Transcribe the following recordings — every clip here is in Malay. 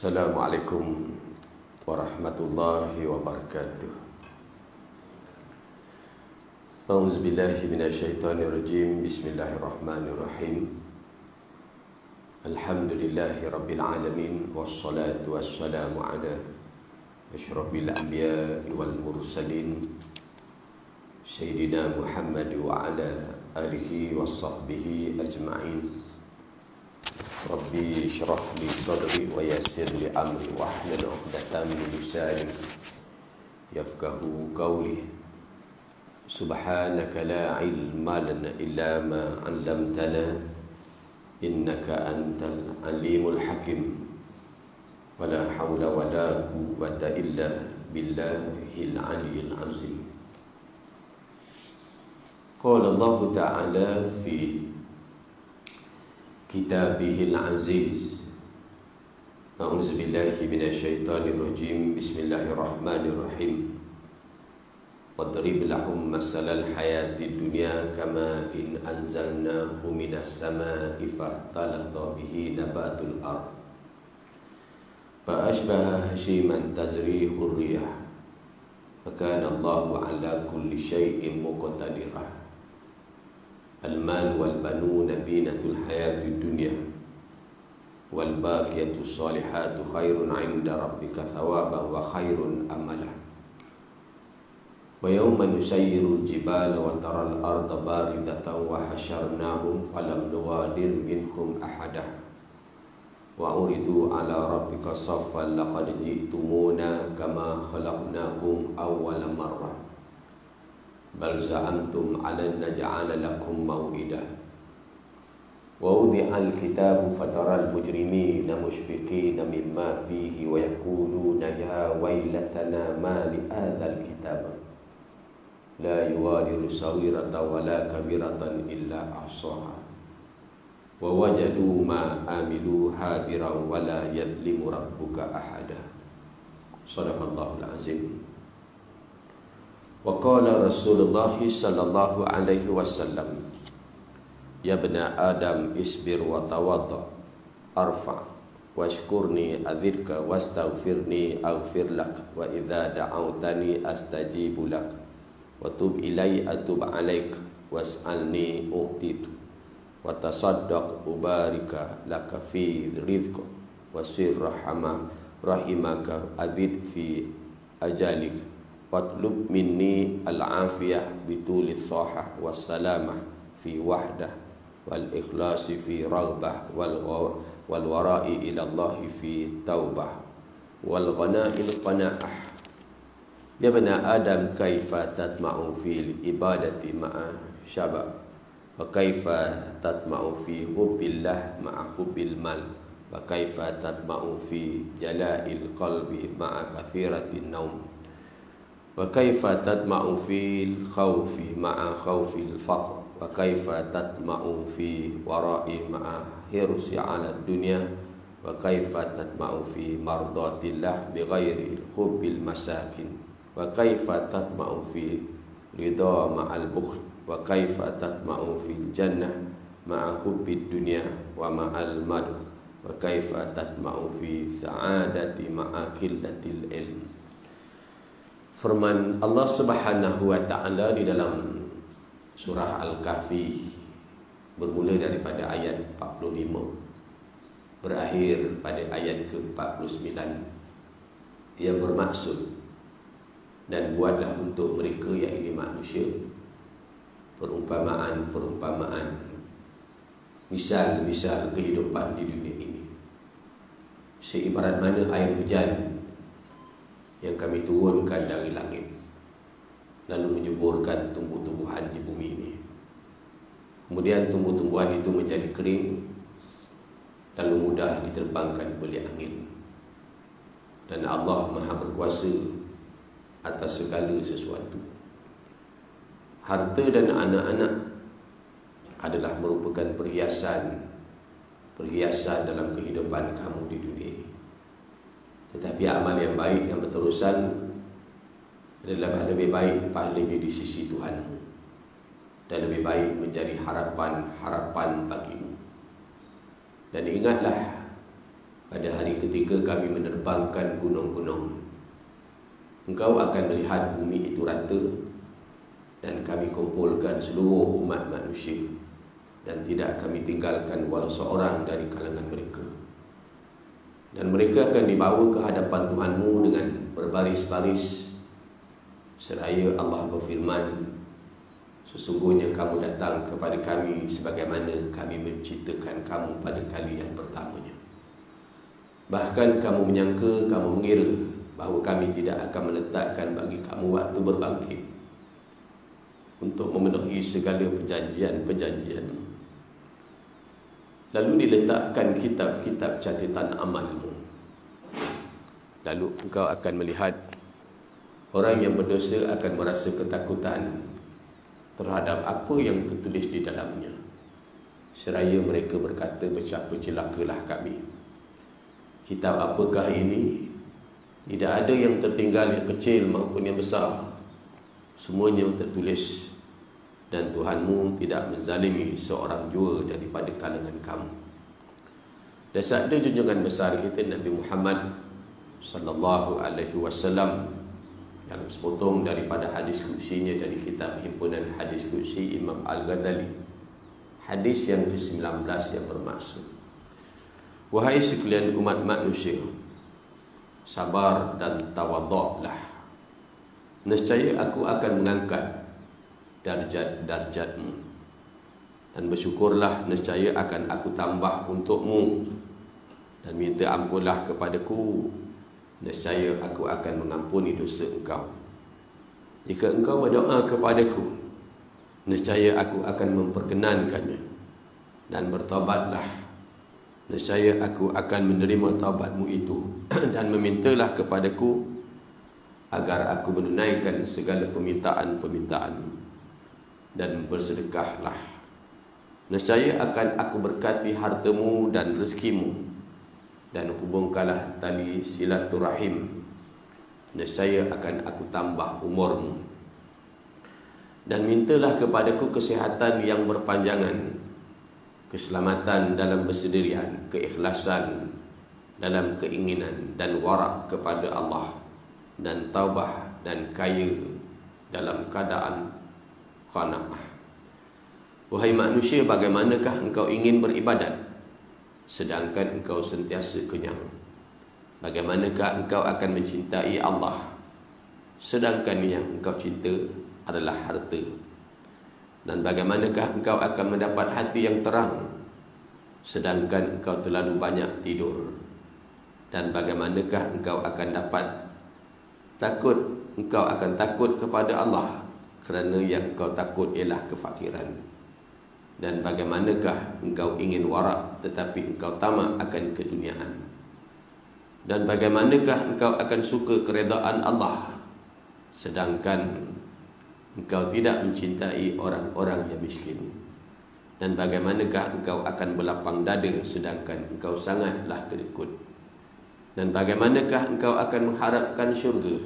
Assalamualaikum warahmatullahi wabarakatuh. A'udzubillahi minasyaitonirrajim. Bismillahirrahmanirrahim. Alhamdulillahi rabbil alamin, wassalatu wassalamu ala asyrafil anbiya'i wal mursalin Sayyidina Muhammad wa ala alihi wa sahbihi ajma'in. Rabbi syrah li sadri wa yassir li amri wahlul 'uqdatam min lisani yafqahu qawli. Subhanaka la ilma lana illa ma 'allamtana innaka antal alimul hakim. Wala haula wala quwwata illa billahil aliyyil azim. Qala Allah Ta'ala fi Kitabihil Aziz. A'udzu billahi minasyaitonir rajim. Bismillahirrahmanirrahim. Wadrib lahum masalal hayatid dunya kama in anzalnahu minas samaa'i fahtalata bihi nabatul ardh fa ashbaha hashiman tazrihur riyah wa kana Allahu ala kulli syai'in muqtadirah. Al-mal wal banuna zinatul hayatid dunya wal baqiyatus salihatu khairun 'inda rabbika thawaban wa khairun amala. Wa yawma nusayyirul jibala wa taral arda baridatan wa hasyarnahum falam nughadir minhum ahada wa uridu ala rabbika saffan laqad ji'tumuna kama khalaqnakum awwala marrah bal za'amtum 'alan naj'ala lakum maw'ida. Wa wudi'al kitabu fataral mujrimina mushfiqina mimma fihi wa yaquluna ya waylatana ma li hadzal kitab la yughadiru saghiratan wala kabiratan illa ahsaha wa wajadu ma amilu hadiran wala yadhlimu rabbuka ahada. Shadaqallahul azim. Wa qala Rasulullah sallallahu alaihi wasallam, ya bna Adam isbir wa tawadda arfa washkurni adzirka wastaghfirni aghfir lak wa idza da'awtani astajibu lak wa tub ilayya atub alaik was'alni u'titu wa tasaddaq ubarika laka fi rizq wasir rahimaka adzid fi ajalik watlub minni al-afiyah bitulis sahah wassalamah fi wahdah wal ikhlasi fi raghbah wal wara'i ila Allah fi taubah wal ghana'il qana'ah. Ya bana Adam kaifa tatma'u fil ibadati ma'a syabab wa kaifa tatma'u fi hubbillah ma'a hubbil mal wa kaifa tatma'u fi jala'il qalbi ma'a kathiratin naum wa kaifa tatma'u fil khawfi ma'a khawfil faqr wa kaifa tatma'u fi wara'i ma'a hirsi 'ala dunya wa kaifa tatma'u fi mardatillah bighairi hubbil masakin wa kaifa tatma'u fi ridha ma'al bukhl wa kaifa tatma'u fil jannah ma'a hubbid dunya wa ma'al madu wa kaifa tatma'u fi sa'adati ma'a qillatil ilm. Firman Allah Subhanahu wa taala di dalam surah Al-Kahfi bermula daripada ayat 45 berakhir pada ayat ke-49 yang bermaksud, dan buatlah untuk mereka yang ini manusia perumpamaan misal-misal kehidupan di dunia ini, seibarat mana air hujan yang kami turunkan dari langit lalu menyuburkan tumbuh-tumbuhan di bumi ini. Kemudian tumbuh-tumbuhan itu menjadi kering lalu mudah diterbangkan oleh angin. Dan Allah Maha berkuasa atas segala sesuatu. Harta dan anak-anak adalah merupakan perhiasan dalam kehidupan kamu di dunia ini. Tetapi amal yang baik yang berterusan adalah lebih baik pahalanya di sisi Tuhanmu dan lebih baik menjadi harapan bagimu. Dan ingatlah pada hari ketika kami menerbangkan gunung-gunung. Engkau akan melihat bumi itu rata dan kami kumpulkan seluruh umat manusia dan tidak kami tinggalkan walau seorang dari kalangan mereka. Dan mereka akan dibawa ke hadapan Tuhanmu dengan berbaris-baris seraya Allah berfirman, sesungguhnya kamu datang kepada kami sebagaimana kami menciptakan kamu pada kali yang pertamanya. Bahkan kamu menyangka, kamu mengira bahawa kami tidak akan meletakkan bagi kamu waktu berbangkit untuk memenuhi segala perjanjian-perjanjian. Lalu diletakkan kitab-kitab catatan amalmu. Lalu engkau akan melihat orang yang berdosa akan merasa ketakutan terhadap apa yang tertulis di dalamnya. Seraya mereka berkata, betapa celakalah kami. Kitab apakah ini? Tidak ada yang tertinggal, yang kecil maupun yang besar. Semuanya tertulis. Dan Tuhanmu tidak menzalimi seorang jua daripada kalangan kamu. Dan sabda junjungan besar kita Nabi Muhammad sallallahu alaihi wasallam dalam sepotong daripada hadis qudsinya dari kitab himpunan hadis qudsi Imam Al-Ghazali, hadis yang ke-19 yang bermaksud, wahai sekalian umat manusia, sabar dan tawaduklah, nescaya aku akan mengangkat darjat-darjatmu, dan bersyukurlah, nescaya akan aku tambah untukmu, dan minta ampunlah kepadaku, nescaya aku akan mengampuni dosa engkau. Jika engkau berdoa kepadaku, nescaya aku akan memperkenankannya, dan bertaubatlah, nescaya aku akan menerima taubatmu itu, dan memintalah kepadaku agar aku menunaikan segala permintaan-permintaanmu, dan bersedekahlah, nescaya akan aku berkati hartamu dan rezekimu, dan hubungkanlah tali silaturahim, nescaya akan aku tambah umurmu, dan mintalah kepadaku kesihatan yang berpanjangan, keselamatan dalam bersendirian, keikhlasan dalam keinginan, dan warak kepada Allah, dan taubah dan kaya dalam keadaan qanaah. Wahai manusia, bagaimanakah engkau ingin beribadat sedangkan engkau sentiasa kenyang? Bagaimanakah engkau akan mencintai Allah sedangkan yang engkau cinta adalah harta? Dan bagaimanakah engkau akan mendapat hati yang terang sedangkan engkau terlalu banyak tidur? Dan bagaimanakah engkau akan dapat takut, engkau akan takut kepada Allah kerana yang engkau takut ialah kefakiran? Dan bagaimanakah engkau ingin warak tetapi engkau tamak akan keduniaan? Dan bagaimanakah engkau akan suka keredaan Allah sedangkan engkau tidak mencintai orang-orang yang miskin? Dan bagaimanakah engkau akan berlapang dada sedangkan engkau sangatlah kedekut? Dan bagaimanakah engkau akan mengharapkan syurga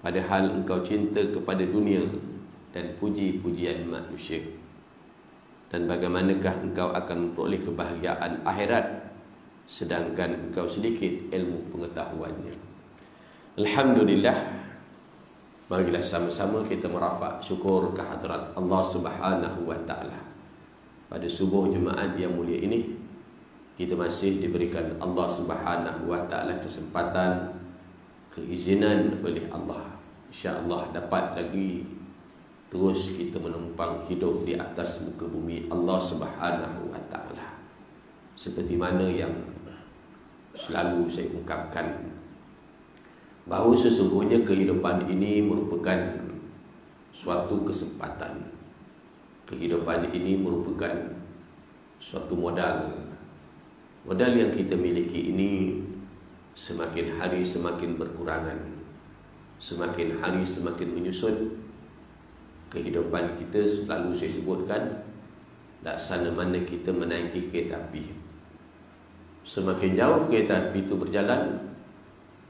padahal engkau cinta kepada dunia dan puji-pujian manusia? Dan bagaimanakah engkau akan memperoleh kebahagiaan akhirat sedangkan engkau sedikit ilmu pengetahuannya? Alhamdulillah, marilah sama-sama kita merafak syukur kehadrat Allah Subhanahu wa taala. Pada subuh Jumaat yang mulia ini, kita masih diberikan Allah Subhanahu wa taala kesempatan, keizinan oleh Allah, insya-Allah dapat lagi terus kita menumpang hidup di atas muka bumi Allah Subhanahu wa taala. Seperti mana yang selalu saya ungkapkan, bahawa sesungguhnya kehidupan ini merupakan suatu kesempatan. Kehidupan ini merupakan suatu modal. Modal yang kita miliki ini semakin hari semakin berkurangan, semakin hari semakin menyusut. Kehidupan kita selalu saya sebutkan, laksana mana kita menaiki kereta api. Semakin jauh kereta api itu berjalan,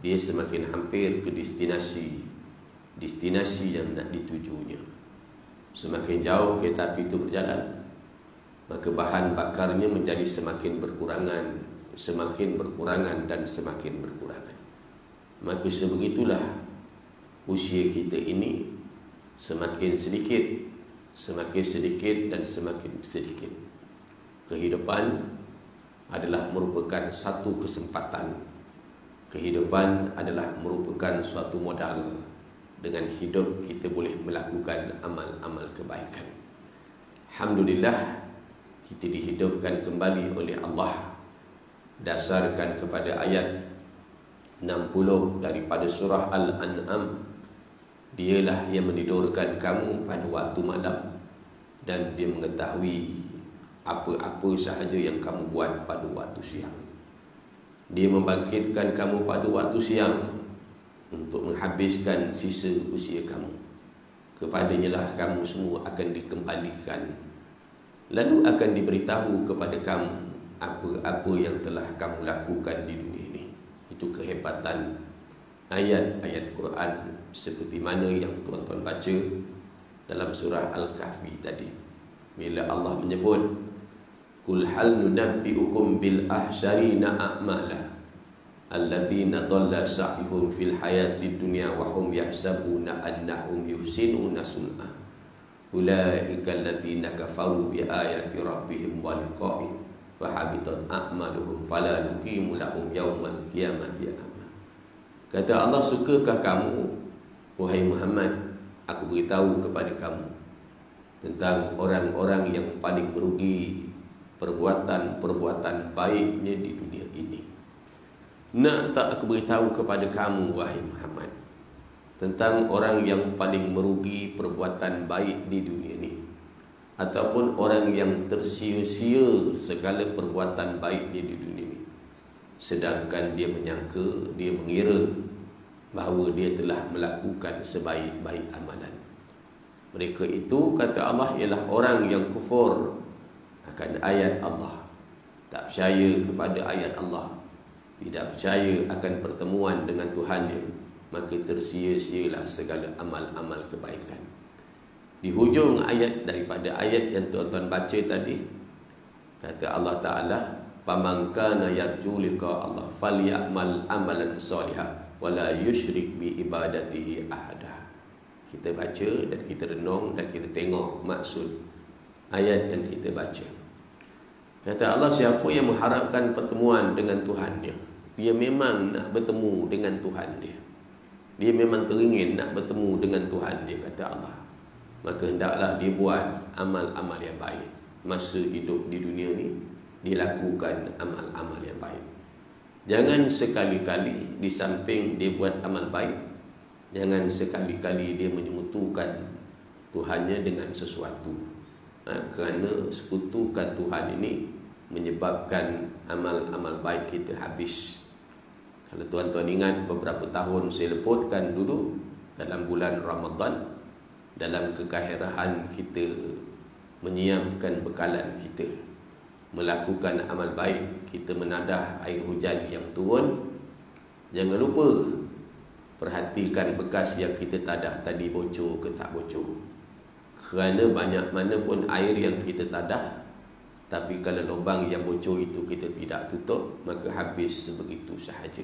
dia semakin hampir ke destinasi yang nak ditujunya. Semakin jauh kereta api itu berjalan, maka bahan bakarnya menjadi semakin berkurangan, semakin berkurangan dan semakin berkurangan. Maka sebegitulah usia kita ini semakin sedikit dan semakin sedikit. Kehidupan adalah merupakan satu kesempatan. Kehidupan adalah merupakan suatu modal. Dengan hidup kita boleh melakukan amal-amal kebaikan. Alhamdulillah, kita dihidupkan kembali oleh Allah dasarkan kepada ayat 60 daripada surah Al-An'am. Dialah yang menidurkan kamu pada waktu malam dan dia mengetahui apa-apa sahaja yang kamu buat pada waktu siang. Dia membangkitkan kamu pada waktu siang untuk menghabiskan sisa usia kamu. Kepadanya lah kamu semua akan dikembalikan. Lalu akan diberitahu kepada kamu apa-apa yang telah kamu lakukan di dunia ini. Itu kehebatan ayat-ayat Quran seperti mana yang tuan-tuan baca dalam surah Al-Kahfi tadi. Bila Allah menyebut, Qul hal nunabbi'ukum bil ahsyarina a'mala alladzina dhalla sa'yuhum fil hayatid dunya wa hum yahsabuna annahum yuhsinuna sun'a ulaika alladzina kafaru bi ayati rabbihim wa liqa'ihi wa habitat a'maluhum fala nuqimu lahum yaumal qiyamati amal. Kata Allah, sukakah kamu wahai Muhammad aku beritahu kepada kamu tentang orang-orang yang paling merugi perbuatan-perbuatan baiknya di dunia ini? Nak tak aku beritahu kepada kamu wahai Muhammad tentang orang yang paling merugi perbuatan baik di dunia ini, ataupun orang yang tersia-sia segala perbuatan baiknya di dunia ini, sedangkan dia menyangka, dia mengira bahawa dia telah melakukan sebaik-baik amalan. Mereka itu, kata Allah, ialah orang yang kufur akan ayat Allah, tak percaya kepada ayat Allah, tidak percaya akan pertemuan dengan Tuhannya, maka tersia-sialah segala amal-amal kebaikan. Di hujung ayat daripada ayat yang tuan-tuan baca tadi, kata Allah Ta'ala, "Faman kana yarju liqa Allah falyamal amalan shalihan wa la yusyrik bi ibadatihi ahada." Kita baca dan kita renung dan kita tengok maksud ayat yang kita baca. Kata Allah, siapa yang mengharapkan pertemuan dengan Tuhan dia, dia memang nak bertemu dengan Tuhan dia, dia memang teringin nak bertemu dengan Tuhan dia, kata Allah, maka hendaklah dia buat amal-amal yang baik. Masa hidup di dunia ni, dia lakukan amal-amal yang baik. Jangan sekali-kali di samping dia buat amal baik, jangan sekali-kali dia menyemutukan Tuhannya dengan sesuatu. Kerana sekutukan Tuhan ini menyebabkan amal-amal baik kita habis. Kalau tuan-tuan ingat, beberapa tahun saya leputkan dulu dalam bulan Ramadan, dalam kekahirahan kita menyiapkan bekalan kita, melakukan amal baik, kita menadah air hujan yang turun. Jangan lupa perhatikan bekas yang kita tadah tadi bocor ke tak bocor. Kerana banyak mana pun air yang kita tadah, tapi kalau lubang yang bocor itu kita tidak tutup, maka habis sebegitu sahaja.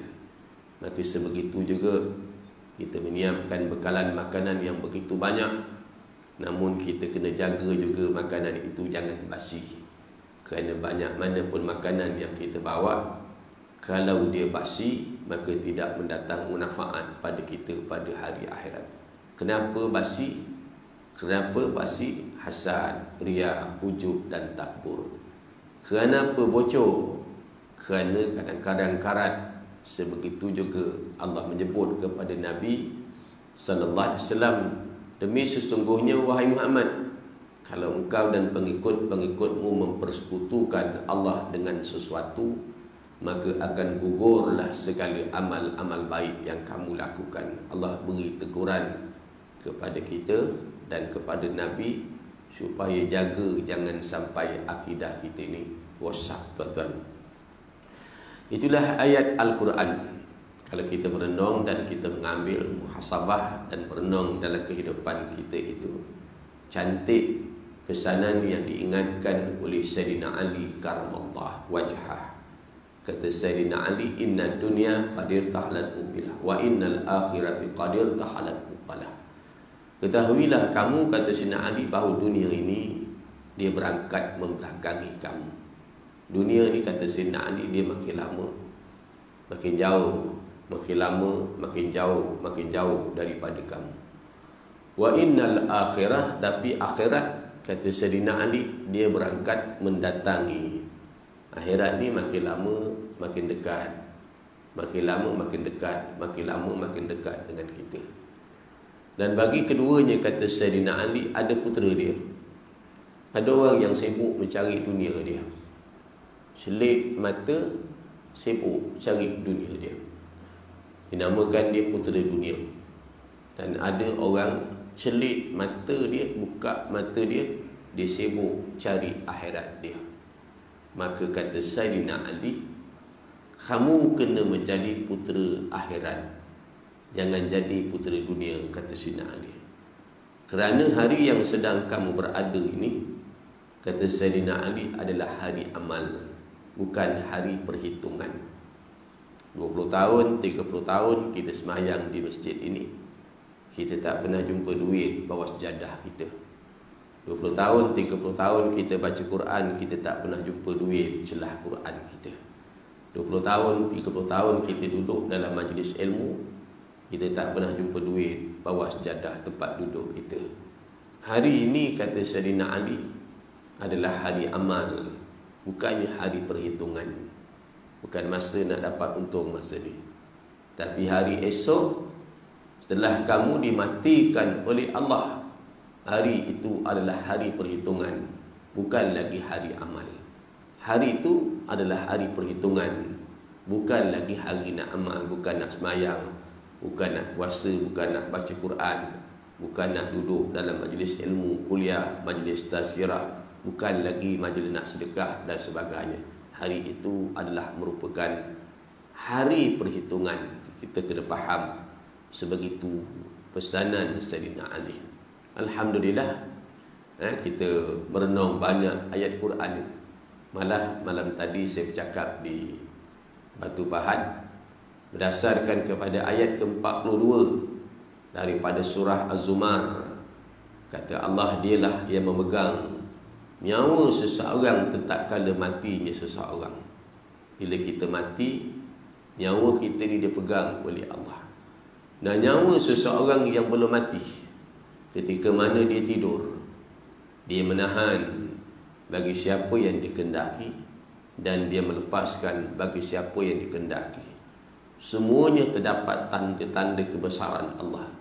Maka sebegitu juga kita menyiapkan bekalan makanan yang begitu banyak, namun kita kena jaga juga makanan itu jangan basi. Kerana banyak mana pun makanan yang kita bawa, kalau dia basi, maka tidak mendatang manfaat pada kita pada hari akhirat. Kenapa basi? Kenapa basi? Hasad, riya, ujub dan takbur. Kenapa bocor? Kerana kadang-kadang karat. Sebegitu juga Allah menyebut kepada Nabi sallallahu alaihi wasallam, demi sesungguhnya wahai Muhammad, kalau engkau dan pengikut-pengikutmu mempersekutukan Allah dengan sesuatu, maka akan gugurlah segala amal-amal baik yang kamu lakukan. Allah beri teguran kepada kita dan kepada Nabi supaya jaga jangan sampai akidah kita ini rosak, tuan-tuan. Itulah ayat Al-Quran. Kalau kita merenung dan kita mengambil muhasabah dan merenung dalam kehidupan kita itu, cantik pesanan yang diingatkan oleh Sayyidina Ali karamallahu wajhah Kata Sayyidina Ali, inna dunya qadir tahalat mubilah wa innal akhirati qadir tahalat mubalah. Ketahuilah kamu, kata Sayyidina Ali, bahawa dunia ini dia berangkat membelakangi kamu. Dunia ni, kata Sayyidina Ali, dia makin lama makin jauh, makin lama makin jauh daripada kamu. Wa innal akhirah, tapi akhirat, kata Sayyidina Ali, dia berangkat mendatangi. Akhirat ni makin lama makin dekat, makin lama makin dekat, makin lama makin dekat dengan kita. Dan bagi keduanya, kata Sayyidina Ali, ada putera dia. Ada orang yang sibuk mencari dunia dia, selit mata, sibuk cari dunia dia, dinamakan dia putera dunia. Dan ada orang celik mata dia, buka mata dia, dia sibuk cari akhirat dia. Maka kata Sayyidina Ali, kamu kena menjadi putera akhirat, jangan jadi putera dunia, kata Sayyidina Ali. Kerana hari yang sedang kamu berada ini, kata Sayyidina Ali, adalah hari amal, bukan hari perhitungan. 20 tahun, 30 tahun kita semayang di masjid ini, kita tak pernah jumpa duit bawah sejadah kita. 20 tahun, 30 tahun kita baca Quran, kita tak pernah jumpa duit celah Quran kita. 20 tahun, 30 tahun kita duduk dalam majlis ilmu, kita tak pernah jumpa duit bawah sejadah tempat duduk kita. Hari ini, kata Sayyidina Ali, adalah hari amal, bukannya hari perhitungan. Bukan masa nak dapat untung masa ni, tapi hari esok setelah kamu dimatikan oleh Allah, hari itu adalah hari perhitungan, bukan lagi hari amal. Hari itu adalah hari perhitungan, bukan lagi hari nak amal, bukan nak semayang, bukan nak puasa, bukan nak baca Quran, bukan nak duduk dalam majlis ilmu, kuliah, majlis tazkirah, bukan lagi majlis nak sedekah dan sebagainya. Hari itu adalah merupakan hari perhitungan. Kita kena faham sebegitu pesanan Sayyidina Ali. Alhamdulillah, kita merenung banyak ayat Quran. Malah malam tadi saya bercakap di Batu Pahat berdasarkan kepada ayat ke-42 daripada surah Az-Zumar. Kata Allah, dialah yang memegang nyawa seseorang tatkala matinya seseorang. Bila kita mati, nyawa kita ni dipegang oleh Allah. Dan nyawa seseorang yang belum mati, ketika mana dia tidur, dia menahan bagi siapa yang dikehendaki, dan dia melepaskan bagi siapa yang dikehendaki. Semuanya terdapat tanda-tanda kebesaran Allah,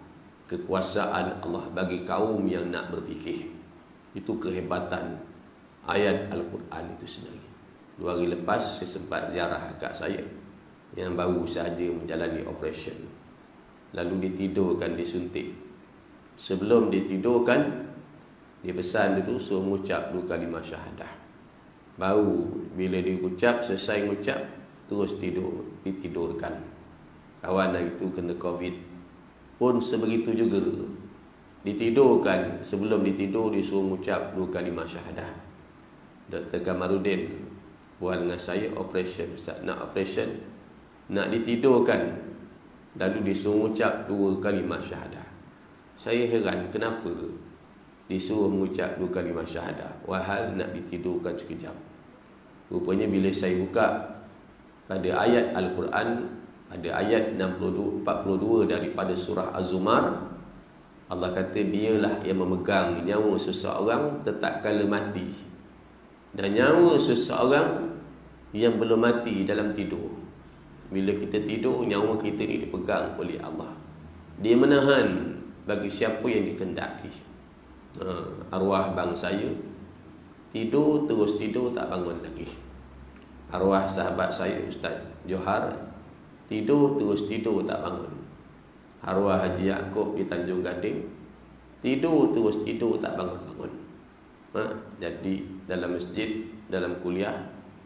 kekuasaan Allah bagi kaum yang nak berfikir. Itu kehebatan ayat Al-Quran itu sendiri. 2 hari lepas saya sempat ziarah akak saya yang baru sahaja menjalani operation. Lalu ditidurkan, disuntik. Sebelum ditidurkan, dia pesan dulu suruh mengucap 2 kalimah syahadah. Baru bila dia ucap, selesai mengucap, terus tidur, ditidurkan. Kawan itu kena COVID pun sebegitu juga, ditidurkan. Sebelum ditidur disuruh mengucap 2 kalimah syahadah. Dr. Kamarudin buat dengan saya operation, Ustaz, nak operation, nak ditidurkan, lalu disuruh mengucap 2 kalimah syahadah. Saya heran kenapa disuruh mengucap 2 kalimah syahadah wahal nak ditidurkan sekejap. Rupanya bila saya buka pada ayat Al-Quran, ada ayat 42 daripada surah Az-Zumar, Allah kata dialah yang memegang nyawa seseorang tatkala mati, dan nyawa seseorang yang belum mati dalam tidur. Bila kita tidur, nyawa kita ni dipegang oleh Allah. Dia menahan bagi siapa yang dikehendaki. Arwah bang saya tidur, terus tidur, tak bangun lagi. Arwah sahabat saya Ustaz Johar tidur, terus tidur, tak bangun. Arwah Haji Yaakob di Tanjung Gading tidur, terus tidur, tak bangun-bangun. Jadi dalam masjid, dalam kuliah,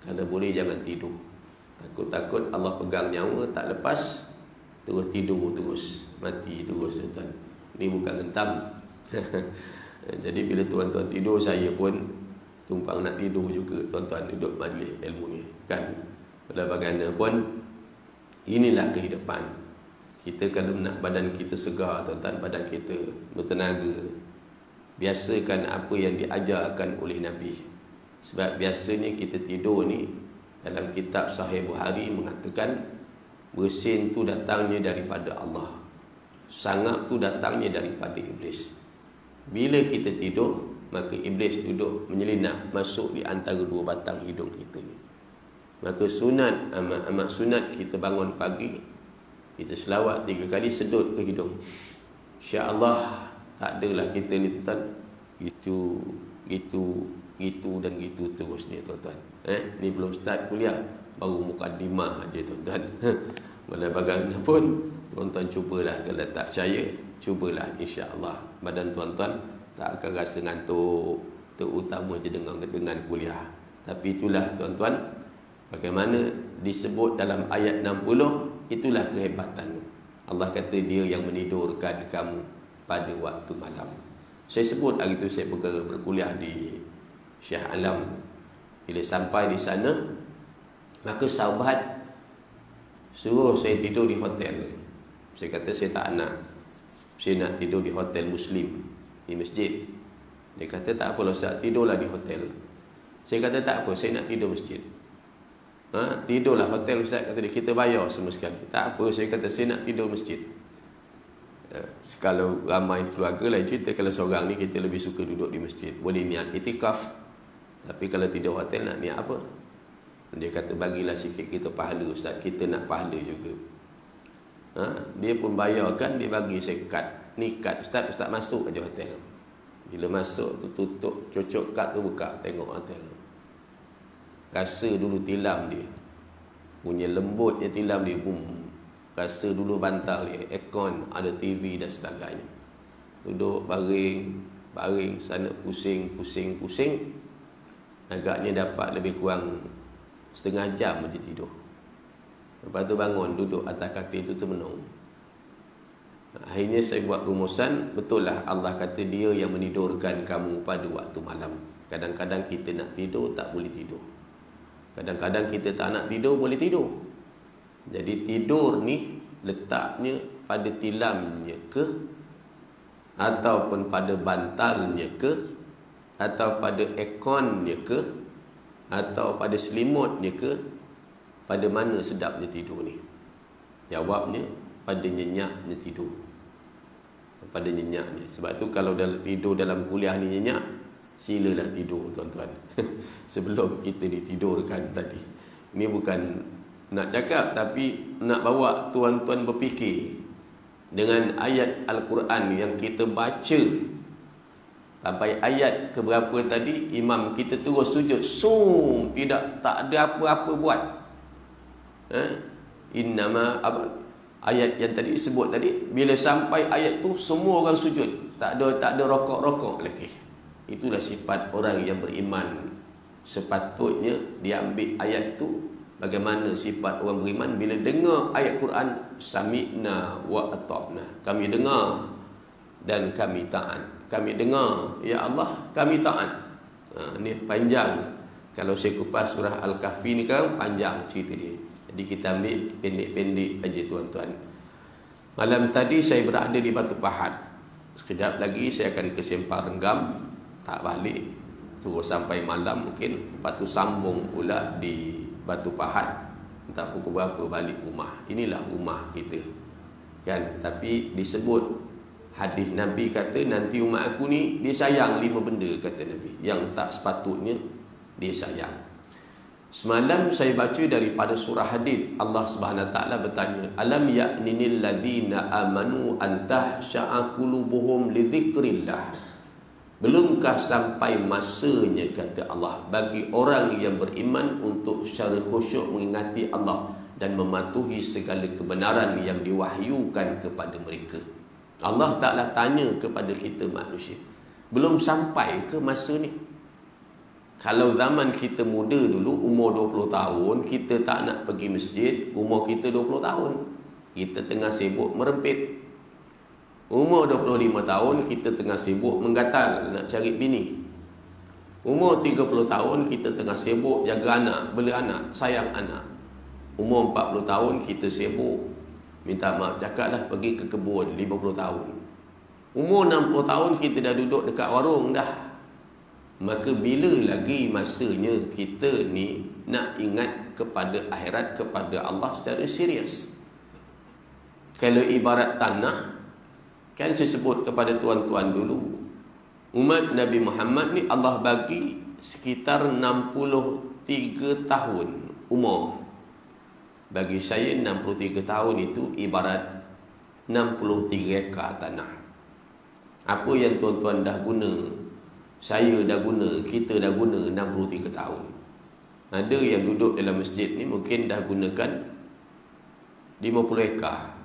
kalau boleh jangan tidur. Takut-takut Allah pegang nyawa, tak lepas, terus tidur terus, mati terus, tuan. Ini bukan gentam. Jadi bila tuan-tuan tidur, saya pun tumpang nak tidur juga, tuan-tuan duduk majlis ilmu ni, kan? Walau bagaimanapun, inilah kehidupan. Kita kalau nak badan kita segar, tuan-tuan, badan kita bertenaga, biasakan apa yang diajarkan oleh Nabi. Sebab biasanya kita tidur ni, dalam kitab Sahih Bukhari mengatakan, bersin tu datangnya daripada Allah, sangap tu datangnya daripada iblis. Bila kita tidur, maka iblis duduk menyelinap masuk di antara dua batang hidung kita ni. Maka sunat, amat sunat kita bangun pagi, kita selawat 3 kali, sedut ke hidung. InsyaAllah tak adalah kita ni, tuan-tuan, gitu dan gitu terus ni, tuan-tuan. Ni belum start kuliah, baru mukadimah aja, tuan-tuan. Walau bagaimanapun, tuan-tuan cubalah. Kalau tak percaya, cubalah, insya-Allah badan tuan-tuan tak akan rasa ngantuk, terutama je dengan kuliah. Tapi itulah, tuan-tuan, bagaimana disebut dalam ayat 60, itulah kehebatan. Allah kata dia yang menidurkan kamu pada waktu malam. Saya sebut hari itu saya berkuliah di Syah Alam. Bila sampai di sana, maka sahabat suruh saya tidur di hotel. Saya kata saya tak nak. Saya nak tidur di hotel Muslim, di masjid. Dia kata tak apa Ustaz, tidurlah di hotel. Saya kata tak apa, saya nak tidur masjid. Tidurlah hotel Ustaz, kata dia, kita bayar semua sekali. Tak apa, saya kata saya nak tidur masjid. Kalau ramai keluarga lain cerita, kalau seorang ni kita lebih suka duduk di masjid. Boleh niat itikaf. Tapi kalau tidur hotel nak niat apa? Dia kata bagilah sikit kita pahala Ustaz, kita nak pahala juga. Dia pun bayarkan, dia bagi saya kad. Ni kad Ustaz, Ustaz masuk aja hotel. Bila masuk tu tutup, cocok kad tu buka, tengok hotel. Rasa dulu tilam dia, punya lembutnya tilam dia, rasa dulu bantal dia, aircon, ada TV dan sebagainya. Duduk baring sana, pusing. Agaknya dapat lebih kurang setengah jam je tidur. Lepas tu bangun, duduk atas katil tu termenung. Akhirnya saya buat rumusan, betul lah Allah kata dia yang menidurkan kamu pada waktu malam. Kadang-kadang kita nak tidur tak boleh tidur. Kadang-kadang kita tak nak tidur, boleh tidur. Jadi tidur ni letaknya pada tilamnya ke, ataupun pada bantalnya ke, atau pada airconnya ke, atau pada selimutnya ke, pada mana sedapnya tidur ni? Jawabnya, pada nyenyaknya tidur. Pada nyenyaknya. Sebab tu kalau tidur dalam kuliah ni nyenyak, silalah tidur, tuan-tuan. Sebelum kita ditidurkan tadi. Ini bukan nak cakap, tapi nak bawa tuan-tuan berfikir dengan ayat Al-Quran yang kita baca sampai ayat keberapa tadi, imam kita terus sujud, tak ada apa-apa buat. Innama ayat yang tadi disebut tadi, bila sampai ayat tu semua orang sujud, tak ada rokok-rokok lagi. Itulah sifat orang yang beriman. Sepatutnya diambil ayat tu. Bagaimana sifat orang beriman bila dengar ayat Quran, sami'na wa ata'na, kami dengar dan kami taat. Kami dengar, ya Allah, kami taat. Ni panjang. Kalau saya kupas surah Al-Kahfi ni kan panjang cerita dia. Jadi kita ambil pendek-pendek aja, tuan-tuan. Malam tadi saya berada di Batu Pahat. Sekejap lagi saya akan ke Sempang Renggam, tak balik, terus sampai malam mungkin. Lepas tu sambung pula di Batu Pahat, entah pukul berapa balik rumah. Inilah rumah kita, kan? Tapi disebut hadis Nabi kata, nanti umat aku ni dia sayang 5 benda, kata Nabi, yang tak sepatutnya dia sayang. Semalam saya baca daripada surah Hadid, Allah Subhanahu Wa Taala bertanya, alam ya'ninil ladzina amanu an tahsha'a qulubuhum li dzikrillah. Belumkah sampai masanya, kata Allah, bagi orang yang beriman untuk secara khusyuk mengingati Allah dan mematuhi segala kebenaran yang diwahyukan kepada mereka. Allah Ta'ala tanya kepada kita manusia, belum sampai ke masa ni? Kalau zaman kita muda dulu, umur 20 tahun, kita tak nak pergi masjid, umur kita 20 tahun, kita tengah sibuk merempit. Umur 25 tahun, kita tengah sibuk menggatal, nak cari bini. Umur 30 tahun, kita tengah sibuk jaga anak, bela anak, sayang anak. Umur 40 tahun kita sibuk, minta maaf cakaplah pergi ke kebun 50 tahun. Umur 60 tahun kita dah duduk dekat warung dah. Maka bila lagi masanya kita ni nak ingat kepada akhirat, kepada Allah secara serius? Kalau ibarat tanah, kan saya sebut kepada tuan-tuan dulu, umat Nabi Muhammad ni Allah bagi sekitar 63 tahun umur. Bagi saya 63 tahun itu ibarat 63 ekar tanah. Apa yang tuan-tuan dah guna, saya dah guna, kita dah guna 63 tahun. Ada yang duduk dalam masjid ni mungkin dah gunakan 50 ekar.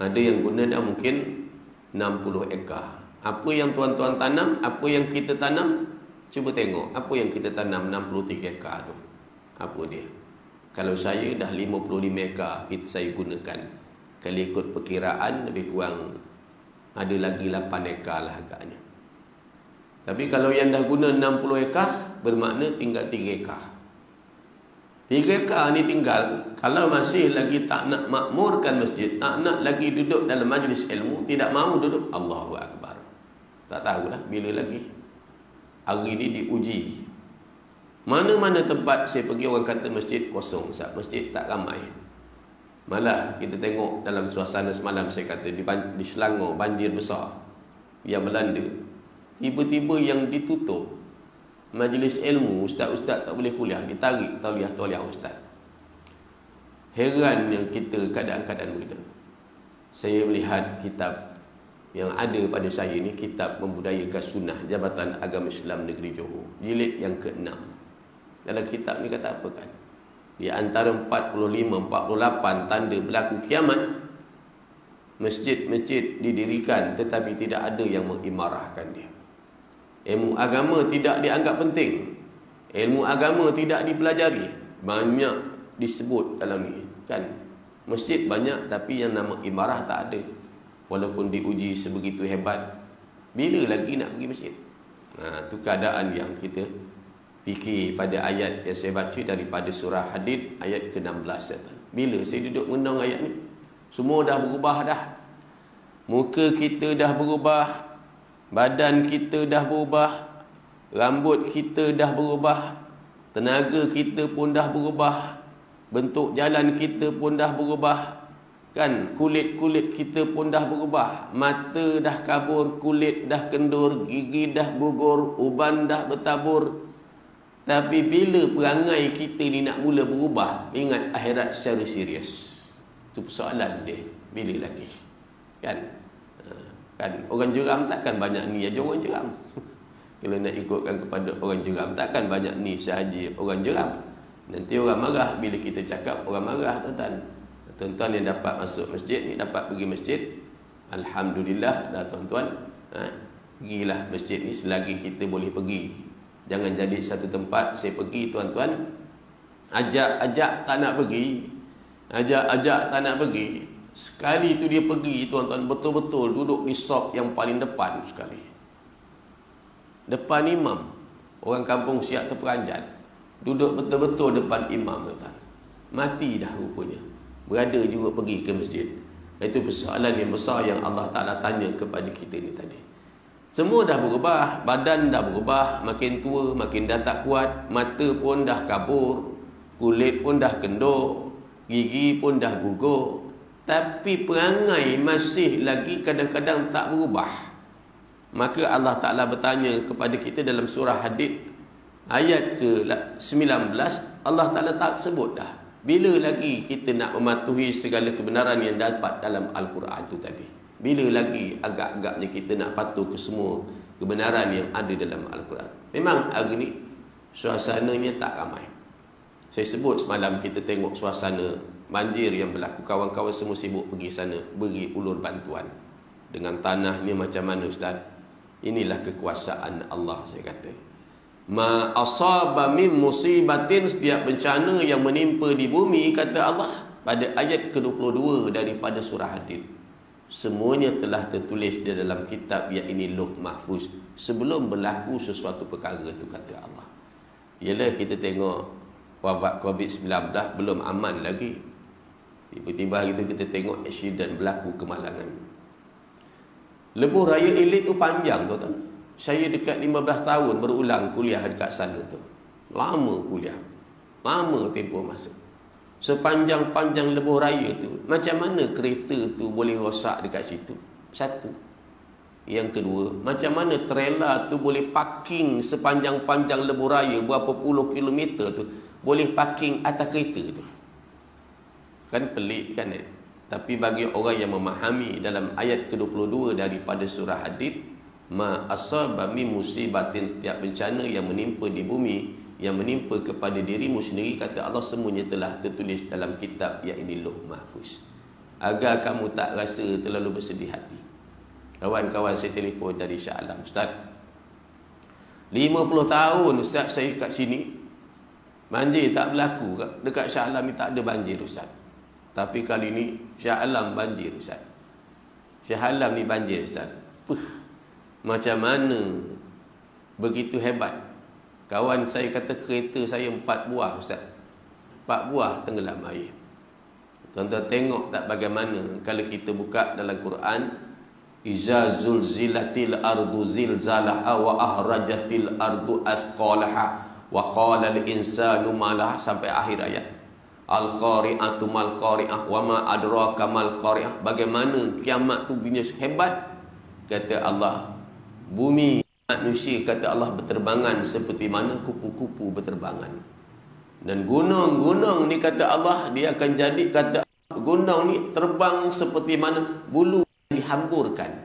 Ada yang guna dah mungkin 60 ekar. Apa yang tuan-tuan tanam, apa yang kita tanam, cuba tengok apa yang kita tanam 63 ekar tu. Apa dia? Kalau saya dah 55 ekar saya gunakan. Kalau ikut perkiraan lebih kurang ada lagi 8 ekar lah agaknya. Tapi kalau yang dah guna 60 ekar, bermakna tinggal 3 ekar. 3 ekar ni tinggal, kalau masih lagi tak nak makmurkan masjid, tak nak lagi duduk dalam majlis ilmu, tidak mahu duduk, Allahu Akbar. Tak tahulah bila lagi. Hari ni diuji. Mana-mana tempat saya pergi orang kata masjid kosong, masjid tak ramai. Malah kita tengok dalam suasana semalam saya kata di Selangor banjir besar yang melanda. Tiba-tiba yang ditutup majlis ilmu, ustaz-ustaz tak boleh kuliah, ditarik tauliah ustaz. Heran yang kita keadaan-keadaan begitu. Saya melihat kitab yang ada pada saya ni, kitab Membudayakan Sunnah Jabatan Agama Islam Negeri Johor, jilid yang ke-6. Dalam kitab ni kata apa kan? Di antara 45-48 tanda berlaku kiamat, masjid-masjid didirikan tetapi tidak ada yang mengimarahkan dia. Ilmu agama tidak dianggap penting. Ilmu agama tidak dipelajari. Banyak disebut dalam ni kan. Masjid banyak tapi yang nama imarah tak ada. Walaupun diuji sebegitu hebat, bila lagi nak pergi masjid? Itu keadaan yang kita fikir pada ayat yang saya baca daripada surah Hadid ayat ke-16. Bila saya duduk menang ayat ni, semua dah berubah dah. Muka kita dah berubah, badan kita dah berubah, rambut kita dah berubah, tenaga kita pun dah berubah, bentuk jalan kita pun dah berubah, kan? Kulit-kulit kita pun dah berubah, mata dah kabur, kulit dah kendur, gigi dah gugur, uban dah bertabur. Tapi bila perangai kita ni nak mula berubah, ingat akhirat secara serius. Itu persoalan dia. Bila lagi? Kan? Kan orang jeram takkan banyak ni aja orang jeram. Kalau nak ikutkan kepada orang jeram, takkan banyak ni sahaja orang jeram. Nanti orang marah bila kita cakap, orang marah tuan-tuan. Tuan-tuan yang dapat masuk masjid ni, dapat pergi masjid, alhamdulillah dah tuan-tuan. Pergilah masjid ni selagi kita boleh pergi. Jangan jadi satu tempat saya pergi tuan-tuan, ajak-ajak tak nak pergi, ajak-ajak tak nak pergi. Sekali tu dia pergi tuan-tuan, betul-betul duduk di sop yang paling depan sekali, depan imam. Orang kampung Siak terperanjat, duduk betul-betul depan imam tuan-tuan. Mati dah rupanya, berada juga pergi ke masjid. Itu persoalan yang besar yang Allah Ta'ala tanya kepada kita ni tadi. Semua dah berubah, badan dah berubah, makin tua, makin dah tak kuat, mata pun dah kabur, kulit pun dah kendur, gigi pun dah gugur. Tapi perangai masih lagi kadang-kadang tak berubah. Maka Allah Ta'ala bertanya kepada kita dalam surah Hadid ayat ke-19, Allah Ta'ala tak sebut dah. Bila lagi kita nak mematuhi segala kebenaran yang dapat dalam Al-Quran itu tadi? Bila lagi agak-agaknya kita nak patuh ke semua kebenaran yang ada dalam Al-Quran? Memang hari ni suasananya tak ramai. Saya sebut semalam kita tengok suasana banjir yang berlaku. Kawan-kawan semua sibuk pergi sana, beri ulur bantuan. Dengan tanah ni macam mana ustaz? Inilah kekuasaan Allah, saya kata. Ma asaba min musibatin, setiap bencana yang menimpa di bumi, kata Allah pada ayat ke-22 daripada surah Hadid, semuanya telah tertulis di dalam kitab yang ini Lauh Mahfuz sebelum berlaku sesuatu perkara itu, kata Allah. Ialah kita tengok wabak COVID-19 belum aman lagi. Tiba-tiba hari itu kita tengok aksiden berlaku kemalangan. Lebuh Raya Elit tu panjang tuan-tuan. Saya dekat 15 tahun berulang kuliah dekat sana tu. Lama kuliah. Lama tempoh masa. Sepanjang-panjang lebuh raya tu, macam mana kereta tu boleh rosak dekat situ? Satu. Yang kedua, macam mana trailer tu boleh parking sepanjang-panjang lebuh raya berapa puluh kilometer tu, boleh parking atas kereta tu? Kan pelik kan? Tapi bagi orang yang memahami dalam ayat ke-22 daripada surah Hadid, ma asaba min musibatin, setiap bencana yang menimpa di bumi, yang menimpa kepada dirimu sendiri, kata Allah, semuanya telah tertulis dalam kitab, iaitu Lauh Mahfuz. Agar kamu tak rasa terlalu bersedih hati. Kawan-kawan saya telefon dari Shah Alam, Ustaz, 50 tahun Ustaz saya kat sini, banjir tak berlaku. Dekat Shah Alam ni tak ada banjir Ustaz. Tapi kali ni Shah Alam banjir Ustaz. Shah Alam ni banjir Ustaz. Macam mana begitu hebat. Kawan saya kata kereta saya 4 buah Ustaz. 4 buah tenggelam air. Tuan-tuan tengok tak bagaimana kalau kita buka dalam Quran, iza zulzilatil ardu zilzalaha wa ahrajatil ardu athqalaha wa qala al insanu ma laha, sampai akhir ayat. Al qari'atu mal qari'ah wa ma adraka mal qari'ah. Bagaimana kiamat tu bunyi hebat. Kata Allah, bumi manusia, kata Allah, berterbangan seperti mana kupu-kupu berterbangan. Dan gunung-gunung ni, kata Allah, dia akan jadi, kata gunung ni terbang seperti mana bulu dihamburkan.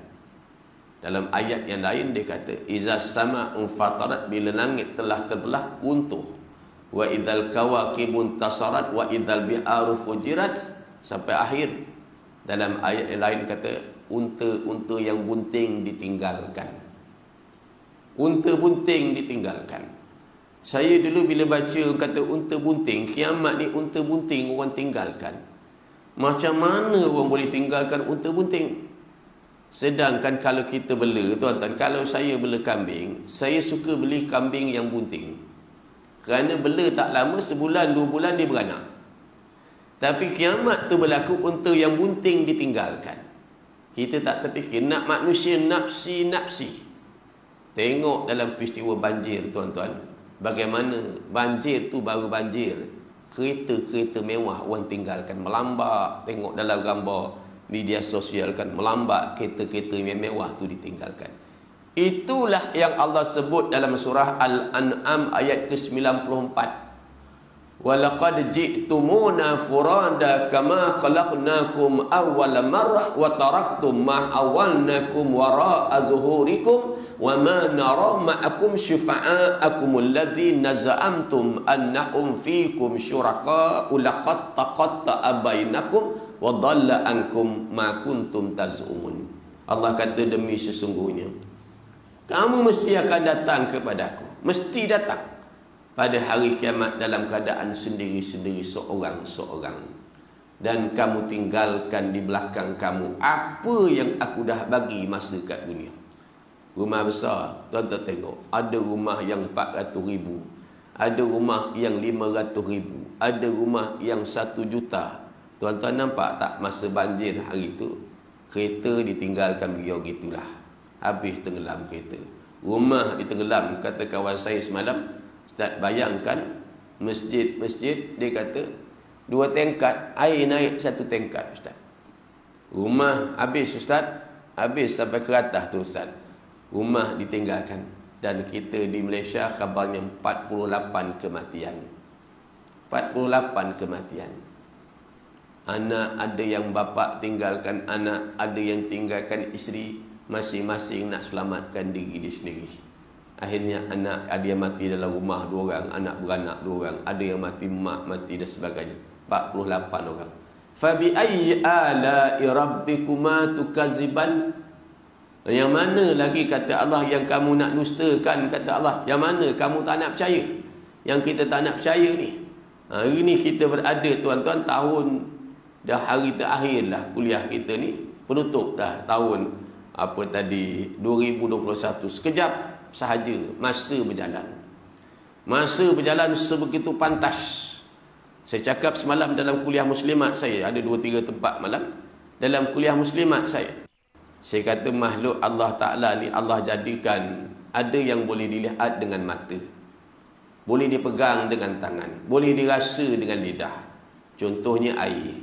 Dalam ayat yang lain dia kata, iza sama'un fatarat, bila langit telah terbelah runtuh, wa idzal kawakibun tasarat, wa idzal bi'aru fujirat, sampai akhir. Dalam ayat yang lain kata, unta-unta yang bunting ditinggalkan. Unta bunting ditinggalkan. Saya dulu bila baca kata unta bunting, kiamat ni unta bunting orang tinggalkan. Macam mana orang boleh tinggalkan unta bunting? Sedangkan kalau kita bela, tuan-tuan, kalau saya bela kambing, saya suka beli kambing yang bunting. Kerana bela tak lama, sebulan 2 bulan dia beranak. Tapi kiamat tu berlaku, unta yang bunting ditinggalkan. Kita tak terfikir, nak manusia nafsi-nafsi. Tengok dalam peristiwa banjir, tuan-tuan, bagaimana banjir tu baru banjir, kereta-kereta mewah orang tinggalkan, melambak. Tengok dalam gambar media sosial kan, melambak kereta-kereta yang mewah tu ditinggalkan. Itulah yang Allah sebut dalam surah Al-An'am ayat ke-94. Walaqad ji'tumuna furada kama khalaqnakum awwala marrah wa taraktum ma awwalnakum wara'a zuhurikum wa ma nara ma'akum syufa'akum alladhina za'amtum annahum fikum syuraka laqad taqatta'a bainakum wa dhalla ankum ma kuntum taz'umun. Allah kata, demi sesungguhnya kamu mesti akan datang kepadaku, mesti datang pada hari kiamat dalam keadaan sendiri-sendiri, seorang-seorang, dan kamu tinggalkan di belakang kamu apa yang aku dah bagi masa kat dunia. Rumah besar, tuan-tuan tengok, ada rumah yang 400,000, ada rumah yang 500,000, ada rumah yang 1 juta. Tuan-tuan nampak tak masa banjir hari itu, kereta ditinggalkan begitu-gitulah, habis tenggelam kereta. Rumah ditenggelam. Kata kawan saya semalam, Ustaz, bayangkan masjid-masjid, dia kata 2 tingkat, air naik 1 tingkat Ustaz. Rumah habis Ustaz, habis sampai ke atas tu Ustaz. Rumah ditinggalkan. Dan kita di Malaysia khabarnya 48 kematian. 48 kematian. Anak ada yang bapa tinggalkan anak, ada yang tinggalkan isteri, masing-masing nak selamatkan diri dia sendiri. Akhirnya anak ada yang mati dalam rumah 2 orang, anak beranak 2 orang, ada yang mati mak mati dan sebagainya. 48 orang. Fa bi ayyi ala'i rabbikuma tukaziban? Yang mana lagi, kata Allah, yang kamu nak dustakan, kata Allah. Yang mana kamu tak nak percaya? Yang kita tak nak percaya ni. Hari ni kita berada, tuan-tuan, tahun dah hari terakhir lah kuliah kita ni, penutup dah tahun apa tadi 2021. Sekejap sahaja masa berjalan. Masa berjalan sebegitu pantas. Saya cakap semalam dalam kuliah muslimat saya, ada 2-3 tempat malam. Dalam kuliah muslimat saya kata makhluk Allah Ta'ala ni Allah jadikan ada yang boleh dilihat dengan mata, boleh dipegang dengan tangan, boleh dirasa dengan lidah. Contohnya air.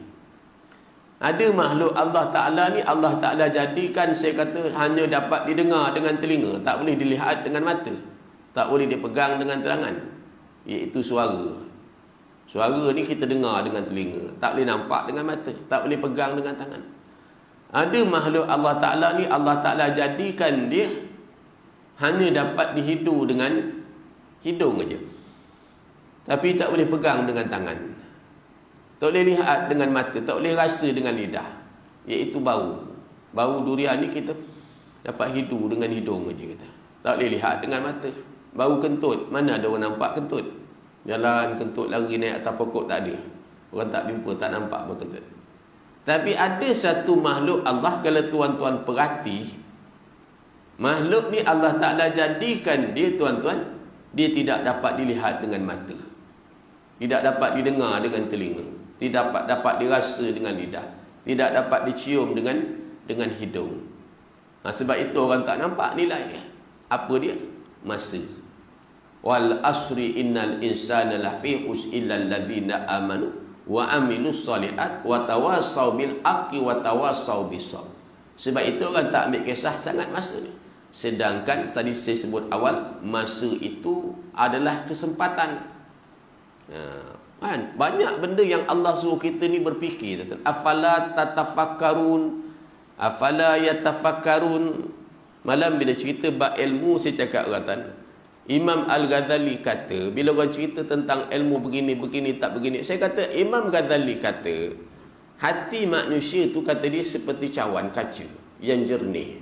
Ada makhluk Allah Ta'ala ni Allah Ta'ala jadikan, saya kata, hanya dapat didengar dengan telinga, tak boleh dilihat dengan mata, tak boleh dipegang dengan tangan, iaitu suara. Suara ni kita dengar dengan telinga, tak boleh nampak dengan mata, tak boleh pegang dengan tangan. Ada makhluk Allah Ta'ala ni Allah Ta'ala jadikan dia hanya dapat dihidu dengan hidung aja, tapi tak boleh pegang dengan tangan, tak boleh lihat dengan mata, tak boleh rasa dengan lidah, iaitu bau. Bau durian ni kita dapat hidu dengan hidung aja, kita tak boleh lihat dengan mata. Bau kentut, mana ada orang nampak kentut? Jalan kentut lari naik atas pokok, tak ada. Orang tak jumpa, tak nampak bau kentut. Tapi ada satu makhluk Allah, kalau tuan-tuan perhati, makhluk ni Allah Ta'ala jadikan dia, tuan-tuan, dia tidak dapat dilihat dengan mata, tidak dapat didengar dengan telinga, tidak dapat dirasa dengan lidah, tidak dapat dicium dengan hidung. Sebab itu orang tak nampak nilai dia. Apa dia? Masa. Wal asri innal insana lafi khusr illa alladhina amanu wa amilus solihat wa tawassau bil haqqi wa tawassau bis sabr. Sebab itu orang tak ambil kisah sangat masa ni. Sedangkan tadi saya sebut awal, masa itu adalah kesempatan. Kan? Banyak benda yang Allah suruh kita ni berfikir. Afala tatafakkarun, afala yatafakkarun. Malam bila cerita bab ilmu, saya cakap kata Imam Al-Ghazali kata, bila orang cerita tentang ilmu begini tak begini, saya kata Imam Ghazali kata hati manusia tu, kata dia, seperti cawan kaca yang jernih.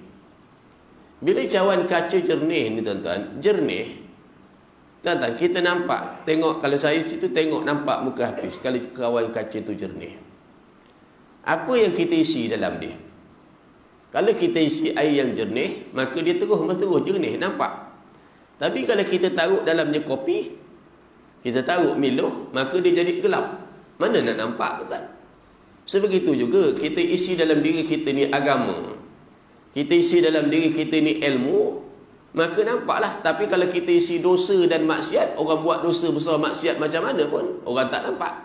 Bila cawan kaca jernih ni, tuan-tuan, jernih, tuan-tuan, kita nampak, tengok, kalau saya situ tengok nampak muka Hafiz, kalau cawan kaca tu jernih, apa yang kita isi dalam dia? Kalau kita isi air yang jernih, maka dia terus jernih, nampak. Tapi kalau kita taruh dalamnya kopi, kita taruh Milo, maka dia jadi gelap. Mana nak nampak, tuan? Sebegitu juga kita isi dalam diri kita ni agama, kita isi dalam diri kita ni ilmu, maka nampaklah. Tapi kalau kita isi dosa dan maksiat, orang buat dosa besar maksiat macam mana pun orang tak nampak.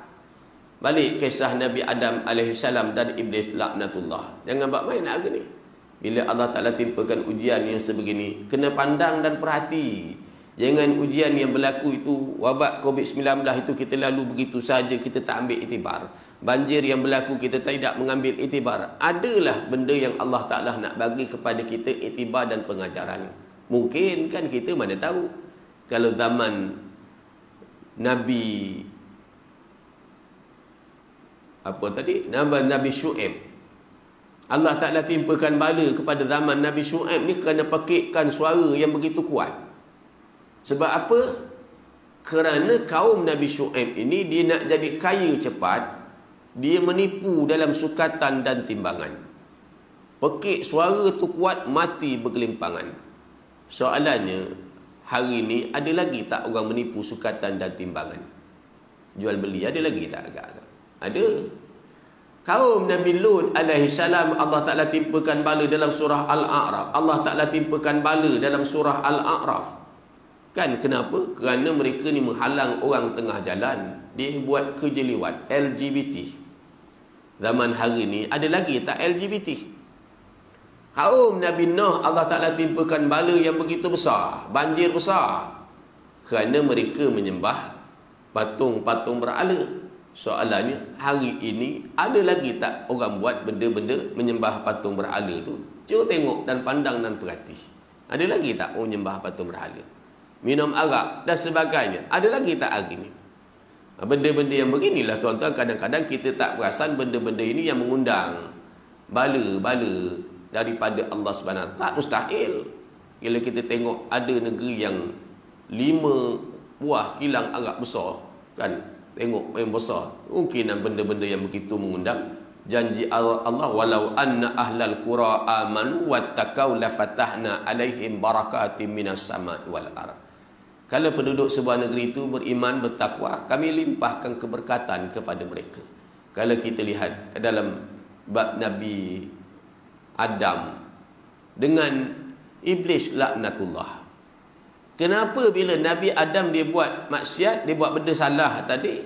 Balik kisah Nabi Adam AS dan Iblis laknatullah. Jangan buat main harga ni. Bila Allah Ta'ala timpakan ujian yang sebegini, kena pandang dan perhati. Jangan ujian yang berlaku itu, wabak COVID-19 itu kita lalu begitu saja, kita tak ambil iktibar. Banjir yang berlaku, kita tidak mengambil iktibar. Adalah benda yang Allah Ta'ala nak bagi kepada kita iktibar dan pengajaran. Mungkin kan kita mana tahu, kalau zaman Nabi Nabi Syuaib, Allah Ta'ala timpakan bala kepada zaman Nabi Syuaib ni kerana pakaikan suara yang begitu kuat. Sebab apa? Kerana kaum Nabi Syuaib ini, dia nak jadi kaya cepat, dia menipu dalam sukatan dan timbangan. Pekik suara tu kuat, mati bergelimpangan. Soalannya, hari ni ada lagi tak orang menipu sukatan dan timbangan? Jual beli ada lagi tak agak-agak? Ada. Kaum Nabi Lut alaihissalam, Allah Ta'ala timpakan bala dalam surah Al-A'raf. Allah Ta'ala timpakan bala dalam surah Al-A'raf. Kan kenapa? Kerana mereka ni menghalang orang tengah jalan. Dia buat kerja liwat, LGBT. Zaman hari ni ada lagi tak LGBT? Kaum Nabi Nuh, Allah Ta'ala timpakan bala yang begitu besar, banjir besar, kerana mereka menyembah patung-patung berhala. Soalannya, hari ini ada lagi tak orang buat benda-benda menyembah patung berhala tu? Cuba tengok dan pandang dan perhati. Ada lagi tak orang menyembah patung berhala? Minum arak dan sebagainya. Ada lagi tak hari ini? Benda-benda yang beginilah, tuan-tuan, kadang-kadang kita tak perasan benda-benda ini yang mengundang bala-bala daripada Allah SWT. Tak mustahil. Bila kita tengok ada negeri yang 5 buah kilang arak besar, kan? Tengok yang besar, mungkin benda-benda yang begitu mengundang. Janji Allah, walau anna ahlal qura amanu wattaqau lafatahna alaihim barakatim minas sama'i wal ardh. Kalau penduduk sebuah negeri itu beriman, bertakwa, kami limpahkan keberkatan kepada mereka. Kalau kita lihat dalam bab Nabi Adam dengan iblis laknatullah. Kenapa bila Nabi Adam dia buat maksiat, dia buat benda salah tadi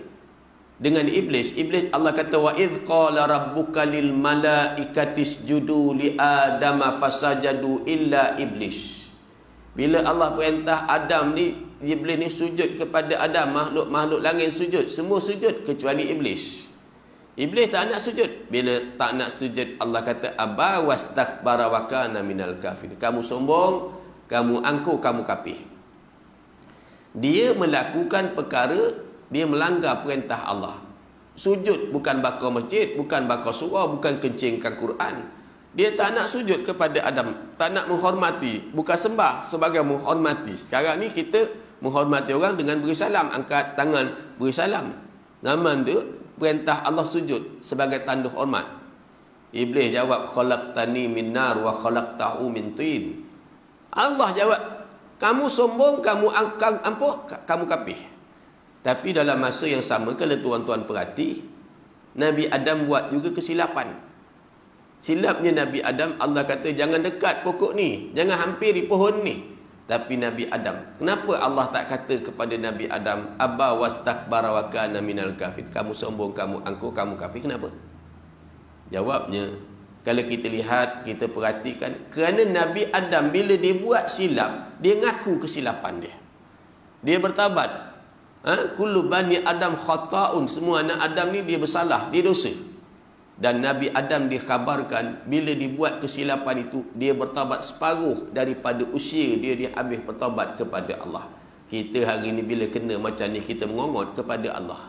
dengan iblis? Iblis Allah kata wa idz qala rabbuka lil malaikati isjudu li adama fasajadu illa iblis. Bila Allah perintah Adam ni, iblis ni sujud kepada Adam, makhluk langit sujud, semua sujud kecuali iblis. Iblis tak nak sujud. Bila tak nak sujud, Allah kata aba wastakbara wa kana minal kafirin. Kamu sombong, kamu angkuh, kamu kafir. Dia melakukan perkara, dia melanggar perintah Allah. Sujud bukan bakar masjid, bukan bakar surah, bukan kencingkan Quran. Dia tak nak sujud kepada Adam, tak nak menghormati, bukan sembah sebagai menghormati. Sekarang ni kita menghormati orang dengan beri salam, angkat tangan beri salam. Zaman tu perintah Allah sujud sebagai tanda hormat. Iblis jawab khalaqtani min nar wa khalaqtahu min tin. Allah jawab, kamu sombong, kamu ampuh, kamu kafir. Tapi dalam masa yang sama, kalau tuan-tuan perhati, Nabi Adam buat juga kesilapan. Silapnya Nabi Adam, Allah kata jangan dekat pokok ni, jangan hampiri pohon ni. Tapi Nabi Adam, kenapa Allah tak kata kepada Nabi Adam aba wastakbara wa kana minal kafir? Kamu sombong, kamu angkuh, kamu kafir. Kenapa? Jawabnya, kalau kita lihat, kita perhatikan, kerana Nabi Adam bila dia buat silap, dia ngaku kesilapan dia. Dia bertabat. Kullu bani Adam khata'un, semua anak Adam ni dia bersalah, dia dosa. Dan Nabi Adam dikhabarkan bila dibuat kesilapan itu, dia bertaubat separuh daripada usia dia habis bertaubat kepada Allah. Kita hari ini bila kena macam ni, kita mengongot kepada Allah.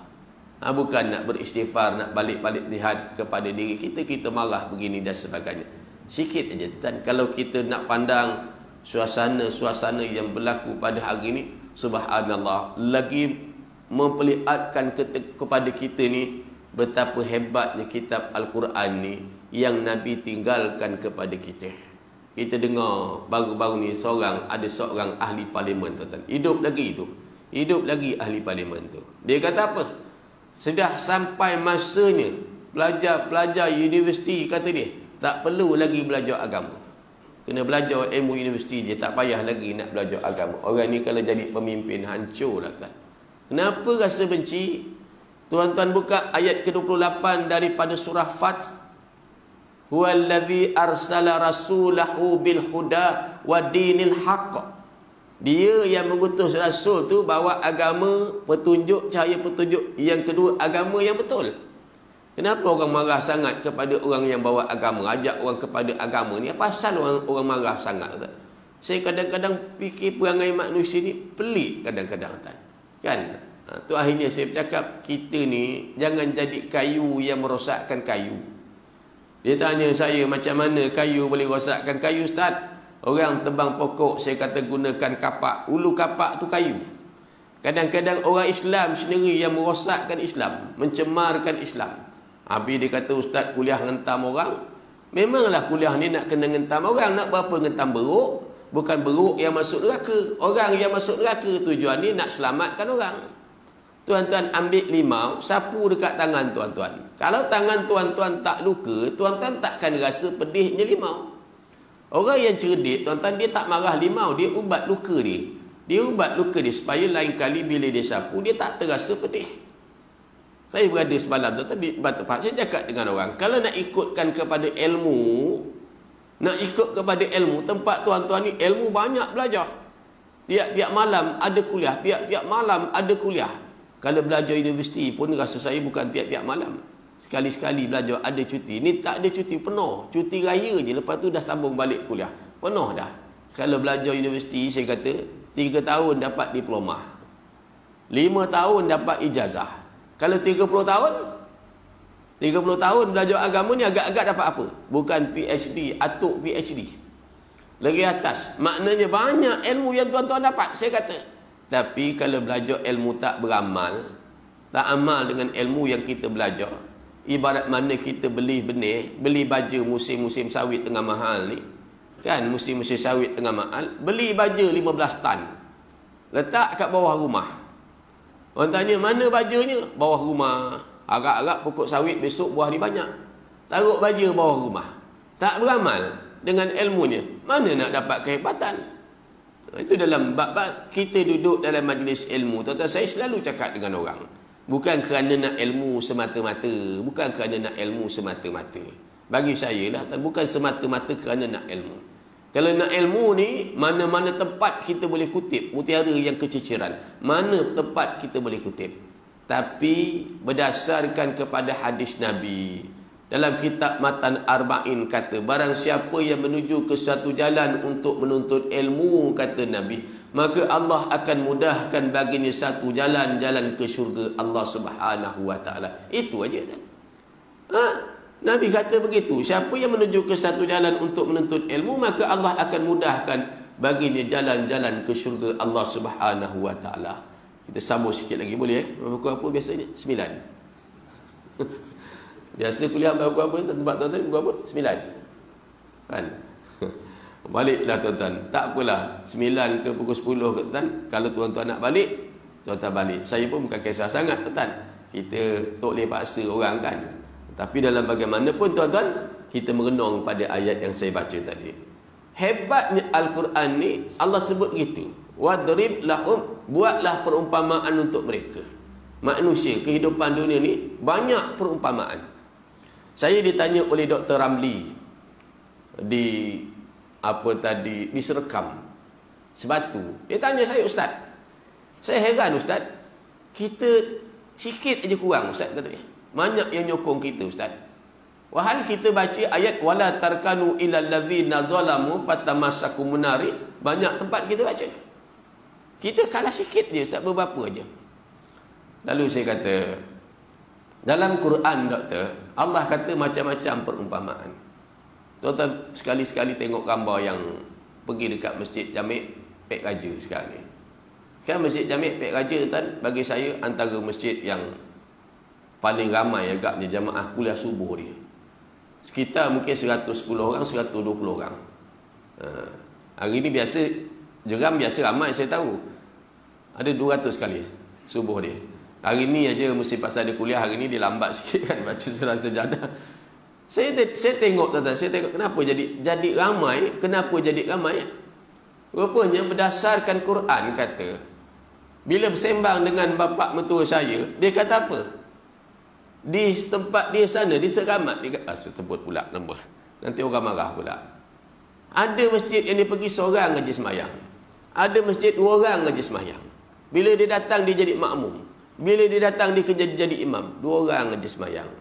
Bukan nak beristighfar, nak balik-balik lihat kepada diri kita, kita marah begini dan sebagainya. Sikit aja tuan, kalau kita nak pandang suasana-suasana yang berlaku pada hari ini, subhanallah, lagi memperlihatkan kepada kita ni betapa hebatnya kitab Al-Quran ni yang Nabi tinggalkan kepada kita. Kita dengar baru-baru ni ada seorang ahli parlimen tuan-tuan. Hidup lagi ahli parlimen tu. Dia kata apa? Sudah sampai masanya pelajar universiti, kata dia, tak perlu lagi belajar agama. Kena belajar ilmu universiti je, tak payah lagi nak belajar agama. Orang ni kalau jadi pemimpin hancur lah tuan. Kenapa rasa benci? Tuan-tuan buka ayat ke-28 daripada surah Fath. Huwallazi arsala rasulahu bil huda wa dinil haqq. Dia yang mengutus rasul tu bawa agama, petunjuk, cahaya petunjuk. Yang kedua, agama yang betul. Kenapa orang marah sangat kepada orang yang bawa agama, ajak orang kepada agama ni? Apa pasal orang marah sangat? Saya kadang-kadang fikir perangai manusia ni pelik kadang-kadang kan? Tu akhirnya saya bercakap, kita ni jangan jadi kayu yang merosakkan kayu. Dia tanya saya, macam mana kayu boleh rosakkan kayu Ustaz? Orang tebang pokok, saya kata gunakan kapak. Ulu kapak tu kayu. Kadang-kadang orang Islam sendiri yang merosakkan Islam, mencemarkan Islam. Habis dia kata, Ustaz kuliah ngentam orang. Memanglah kuliah ni nak kena ngentam orang. Nak berapa ngentam beruk? Bukan beruk yang masuk neraka. Orang yang masuk neraka tujuan ni nak selamatkan orang. Tuan-tuan ambil limau, sapu dekat tangan tuan-tuan. Kalau tangan tuan-tuan tak luka, tuan-tuan takkan rasa pedihnya limau. Orang yang cerdik, tuan-tuan, dia tak marah limau, dia ubat luka dia. Dia ubat luka dia supaya lain kali bila dia sapu, dia tak terasa pedih. Saya berada semalam tuan-tuan di Batu Pahat, saya cakap dengan orang, kalau nak ikutkan kepada ilmu, tempat tuan-tuan ni ilmu banyak belajar. Tiap-tiap malam ada kuliah, tiap-tiap malam ada kuliah. Kalau belajar universiti pun rasa saya bukan tiap-tiap malam. Sekali-sekali belajar ada cuti. Ni tak ada cuti, penuh. Cuti raya je, lepas tu dah sambung balik kuliah. Penuh dah. Kalau belajar universiti, saya kata 3 tahun dapat diploma, 5 tahun dapat ijazah. Kalau 30 tahun belajar agama ni agak-agak dapat apa? Bukan PhD, atuk PhD. Lagi atas. Maknanya banyak ilmu yang tuan-tuan dapat, saya kata. Tapi kalau belajar ilmu tak beramal, tak amal dengan ilmu yang kita belajar, ibarat mana kita beli benih, beli baja musim-musim sawit tengah mahal ni, kan, musim-musim sawit tengah mahal, beli baja 15 tan. letak kat bawah rumah. Orang tanya, mana bajanya? Bawah rumah. Agak-agak pokok sawit besok buah ni banyak. Taruh baja bawah rumah. Tak beramal dengan ilmunya. Mana nak dapat kehebatan? Itu dalam bab-bab kita duduk dalam majlis ilmu. Tuan-tuan, saya selalu cakap dengan orang. Bukan kerana nak ilmu semata-mata. Bukan kerana nak ilmu semata-mata. Bagi saya lah, bukan semata-mata kerana nak ilmu. Kalau nak ilmu ni, mana-mana tempat kita boleh kutip mutiara yang keciciran. Mana tempat kita boleh kutip. Tapi berdasarkan kepada hadis Nabi. Dalam kitab Matan Arba'in kata, barang siapa yang menuju ke suatu jalan untuk menuntut ilmu, kata Nabi, maka Allah akan mudahkan baginya satu jalan ke syurga Allah Subhanahu wa ta'ala. Itu aja kan. Nabi kata begitu. Siapa yang menuju ke satu jalan untuk menuntut ilmu, maka Allah akan mudahkan baginya jalan-jalan ke syurga Allah Subhanahu wa ta'ala. Kita sambung sikit lagi boleh Pukul apa biasanya? 9. Biasa kuliah pukul apa? Tempat tuan-tuan pukul apa? 9. Kan? Baliklah tuan-tuan. Tak apalah 9 ke pukul 10 ke tuan. Kalau tuan-tuan nak balik, tuan-tuan balik. Saya pun bukan kisah sangat tuan. Kita tak boleh paksa orang kan. Tapi dalam bagaimanapun tuan-tuan, kita merenung pada ayat yang saya baca tadi. Hebatnya Al-Quran ni, Allah sebut gitu. Wadrib lahum, buatlah perumpamaan untuk mereka. Manusia, kehidupan dunia ni banyak perumpamaan. Saya ditanya oleh Dr. Ramli di Serekam Sebatu. Dia tanya saya, Ustaz, saya heran Ustaz, kita sikit aja kurang Ustaz, kata dia. Banyak yang nyokong kita Ustaz. Wahal kita baca ayat wala tarkanu ilal ladzina zalamu fatamassakumun nari, banyak tempat kita baca. Kita kalah sikit je Ustaz, beberapa aja. Lalu saya kata, dalam Quran doktor, Allah kata macam-macam perumpamaan. Tuan-tuan sekali-sekali tengok gambar yang pergi dekat Masjid Jamik Pek Raja sekarang ni. Kan Masjid Jamik Pek Raja tuan, bagi saya antara masjid yang paling ramai agaknya jamaah kuliah subuh dia. Sekitar mungkin 110 orang, 120 orang. Hari ni biasa, Jeram biasa ramai saya tahu. Ada 200 kali subuh dia. Hari ni aja mesti pasal dia kuliah, hari ni dia lambat sikit kan baca surah sejadah. Saya tengok tuan-tuan, saya tengok kenapa jadi ramai, kenapa jadi ramai? Rupanya berdasarkan Quran kata, bila bersembang dengan bapa mertua saya, dia kata apa? Di tempat dia sana, di Seramat, dia kata, sebut pula nama. Nanti orang marah pula. Ada masjid yang dia pergi seorang aja semayang. Ada masjid 2 orang aja semayang. Bila dia datang dia jadi makmum. Bila dia datang dia jadi imam. 2 orang aja semayang.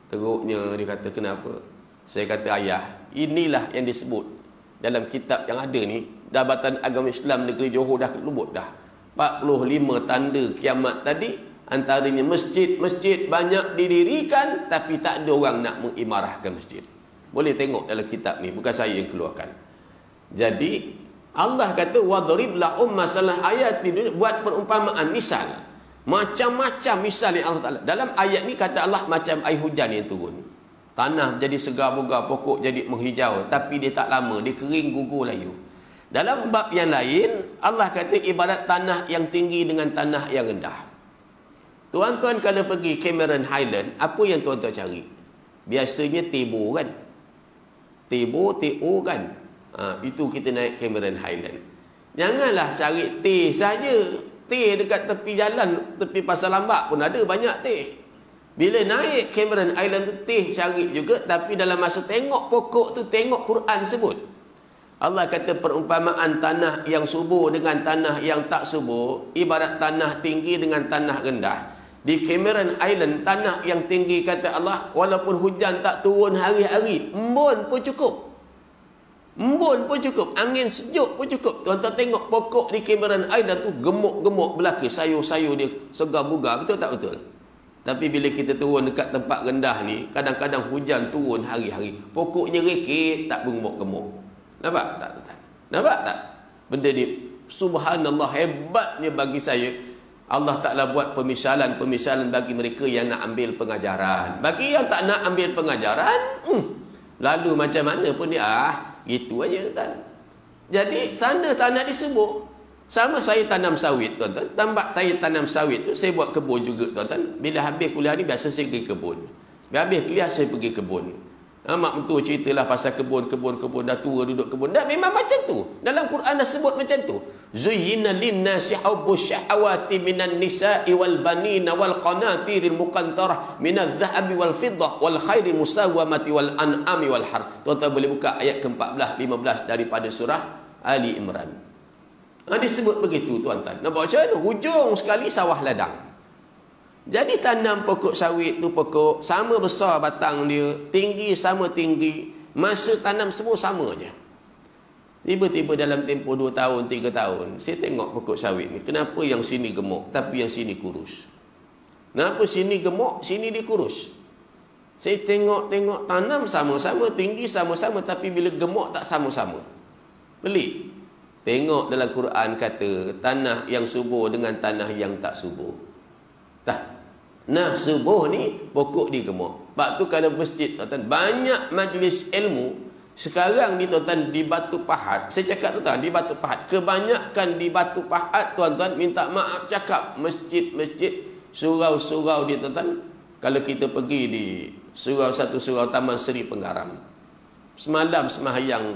Teruknya dia kata, kenapa? Saya kata, ayah, inilah yang disebut dalam kitab yang ada ni, Jabatan Agama Islam Negeri Johor dah lubut dah. 45 tanda kiamat tadi, antaranya masjid-masjid banyak didirikan tapi tak ada orang nak mengimarahkan masjid. Boleh tengok dalam kitab ni, bukan saya yang keluarkan. Jadi Allah kata wadrib lahum masalah ayat ni, buat perumpamaan misal. Macam-macam misal yang Allah Taala. Dalam ayat ni kata Allah macam air hujan yang turun. Tanah jadi segar bugar, pokok jadi menghijau, tapi dia tak lama, dia kering gugur layu. Dalam bab yang lain Allah kata ibarat tanah yang tinggi dengan tanah yang rendah. Tuan-tuan kalau pergi Cameron Highland, apa yang tuan-tuan cari? Biasanya tebo kan? Tebo kan? Itu kita naik Cameron Highland. Janganlah cari teh saja. Teh dekat tepi jalan, tepi pasar lambak pun ada banyak teh. Bila naik Cameron Highland tu teh cari juga, tapi dalam masa tengok pokok tu, tengok Quran sebut. Allah kata perumpamaan tanah yang subur dengan tanah yang tak subur, ibarat tanah tinggi dengan tanah rendah. Di Cameron Island, tanah yang tinggi kata Allah, walaupun hujan tak turun hari-hari, embun pun cukup. Embun pun cukup, angin sejuk pun cukup. Tuan-tuan tengok pokok di Cameron Island tu gemuk-gemuk belaka, sayur-sayur dia segar bugar, betul tak betul? Tapi bila kita turun dekat tempat rendah ni, kadang-kadang hujan turun hari-hari, pokoknya rekit, tak gemuk-gemuk. Nampak tak tuan? Nampak tak? Benda ni subhanallah, hebatnya bagi saya. Allah Ta'ala buat pemisalan bagi mereka yang nak ambil pengajaran. Bagi yang tak nak ambil pengajaran, lalu macam mana pun dia, gitu aja kan. Jadi sana tanah disebut. Sama saya tanam sawit, tuan-tuan. Tambak saya tanam sawit tu, saya buat kebun juga, tuan-tuan. Bila habis kuliah ni, biasa saya pergi kebun. Bila habis kuliah, saya pergi kebun. Mak mentua ceritalah pasal kebun, dah tua duduk kebun. Dah memang macam tu. Dalam Quran dah sebut macam tu. Zuyyina lin-nasi hubbus syahawati minan nisa'i wal banina wal qanatiril muqantarah minadh dhahabi wal fiddah wal khairi musawwamati wal an'ami wal har. Tuan-tuan boleh buka ayat ke-14, 15 daripada surah Ali Imran. Disebut begitu, tuan-tuan. Nampak macam mana? Hujung sekali sawah ladang. Jadi tanam pokok sawit tu pokok sama besar batang dia, tinggi sama tinggi, masa tanam semua sama je. Tiba-tiba dalam tempoh 2 tahun, 3 tahun, saya tengok pokok sawit ni, kenapa yang sini gemuk tapi yang sini kurus? Kenapa sini gemuk, sini dikurus? Saya tengok tanam sama-sama, tinggi sama-sama, tapi bila gemuk tak sama-sama. Pelik. Tengok dalam Quran kata tanah yang subur dengan tanah yang tak subur. Nah, subur ni pokok dia gemuk. Sebab tu kalau masjid, tuan-tuan, banyak majlis ilmu sekarang ni, tuan-tuan, di Batu Pahat. Saya cakap, tuan-tuan, di Batu Pahat. Kebanyakan di Batu Pahat, tuan-tuan, minta maaf cakap masjid-masjid, surau-surau dia, tuan-tuan. Kalau kita pergi di surau satu surau Taman Seri Penggaram, semalam sembahyang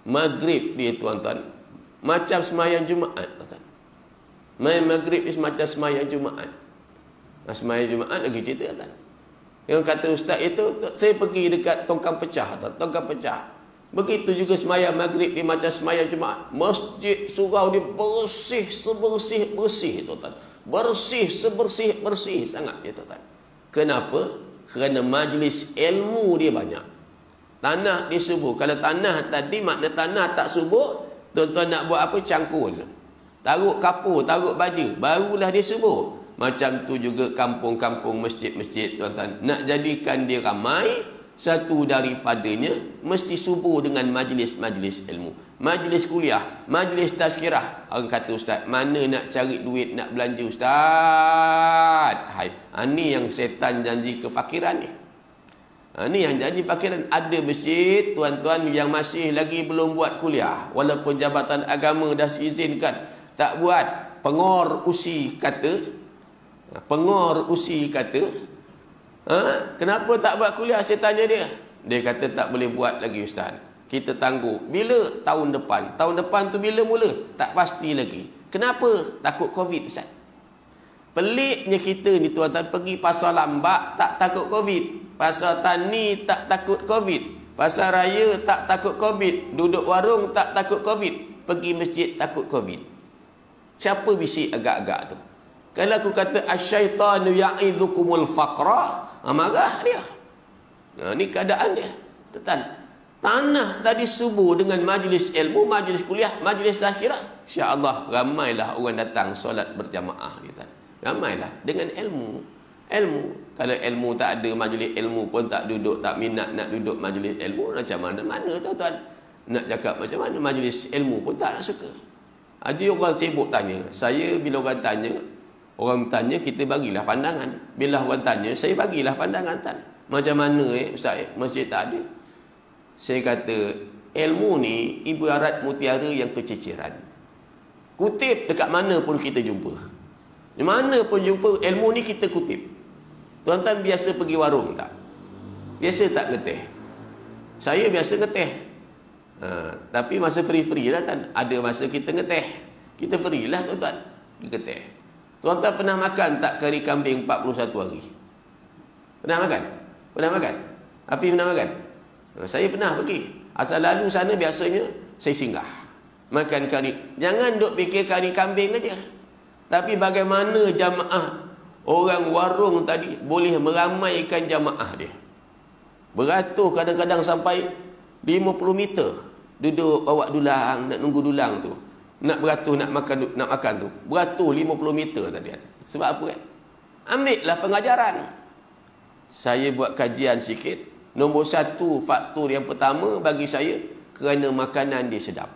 maghrib dia, tuan-tuan, macam sembahyang Jumaat, tuan-tuan. Main maghrib ni macam sembahyang Jumaat. Sembahyang Jumaat lagi cerita, tuan. Yang kata ustaz itu, saya pergi dekat tongkang pecah, tuan. Tongkang pecah. Begitu juga sembahyang maghrib ni macam sembahyang Jumaat. Masjid surau dia bersih, sebersih-bersih, tuan-tuan. Bersih, sebersih-bersih sangat dia, tuan-tuan. Kenapa? Kerana majlis ilmu dia banyak. Tanah dia subur. Kalau tanah tadi makna tanah tak subur, tuan-tuan nak buat apa? Cangkul. Taruh kapur, taruh baju, barulah dia subur. Macam tu juga kampung-kampung, masjid-masjid, tuan-tuan. Nak jadikan dia ramai, satu daripadanya mesti subur dengan majlis-majlis ilmu. Majlis kuliah, majlis tazkirah. Orang kata, ustaz, mana nak cari duit nak belanja, ustaz? Ini yang setan janji kefakiran ni. Ini yang janji fakiran. Ada masjid, tuan-tuan, yang masih lagi belum buat kuliah. Walaupun Jabatan Agama dah izinkan, tak buat. Pengor usi kata, kenapa tak buat kuliah? Saya tanya dia. Dia kata tak boleh buat lagi, ustaz. Kita tangguh. Bila? Tahun depan. Tahun depan tu bila mula? Tak pasti lagi. Kenapa? Takut Covid, ustaz. Peliknya kita ni, tuan-tuan, pergi pasar lambak tak takut Covid. Pasar tani tak takut Covid. Pasar raya tak takut Covid. Duduk warung tak takut Covid. Pergi masjid takut Covid. Siapa bisik agak-agak tu? Kalau aku kata asyaitanu ya'idzukumul faqra, marah dia. Ni keadaan dia. Tanah tadi subur dengan majlis ilmu, majlis kuliah, majlis zikirah. Insya-Allah ramailah orang datang solat berjamaah dia. Ramailah dengan ilmu. Kalau ilmu tak ada, majlis ilmu pun tak duduk, tak minat nak duduk majlis ilmu, macam mana tuan-tuan? Nak cakap macam mana majlis ilmu pun tak nak suka. Ada orang sibuk tanya. Saya bila orang tanya, kita bagilah pandangan. Bila orang tanya, saya bagilah pandangan, tuan. Macam mana ustaz, masjid tak ada? Saya kata, ilmu ni ibarat mutiara yang keciciran. Kutip dekat mana pun kita jumpa. Di mana pun jumpa ilmu ni kita kutip. Tuan-tuan biasa pergi warung tak? Biasa tak ngeteh? Saya biasa ngeteh. Tapi masa free-free lah, kan? Ada masa kita ngeteh. Kita free lah, tuan-tuan. Ngeteh. Tuan-tuan pernah makan tak kari kambing 41 hari? Pernah makan? Hafiz pernah makan? Saya pernah pergi. Asal lalu sana biasanya saya singgah makan kari. Jangan duk fikir kari kambing aja. Tapi bagaimana jamaah orang warung tadi boleh meramaikan jamaah dia. Beratur kadang-kadang sampai 50 meter. Duduk bawa dulang, nak nunggu dulang tu. Nak beratur, nak makan tu. Beratur 50 meter tadi. Sebab apa kan? Ambillah pengajaran. Saya buat kajian sikit. Nombor 1 faktor yang pertama bagi saya, kerana makanan dia sedap.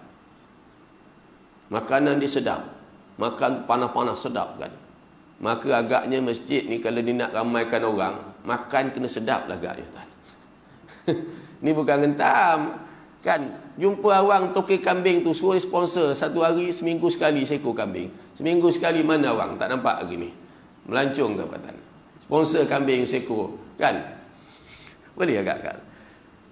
Makanan dia sedap. Makan panas-panas sedap kan. Maka agaknya masjid ni kalau dia nak ramaikan orang, makan kena sedap lah agaknya, tuan. Ni bukan gentam. Kan, jumpa awang tokek kambing tu, suruh sponsor satu hari, seminggu sekali seekor kambing. Seminggu sekali mana awang? Tak nampak lagi ni. Melancong kapatan. Sponsor kambing seekor. Kan? Boleh agak kan?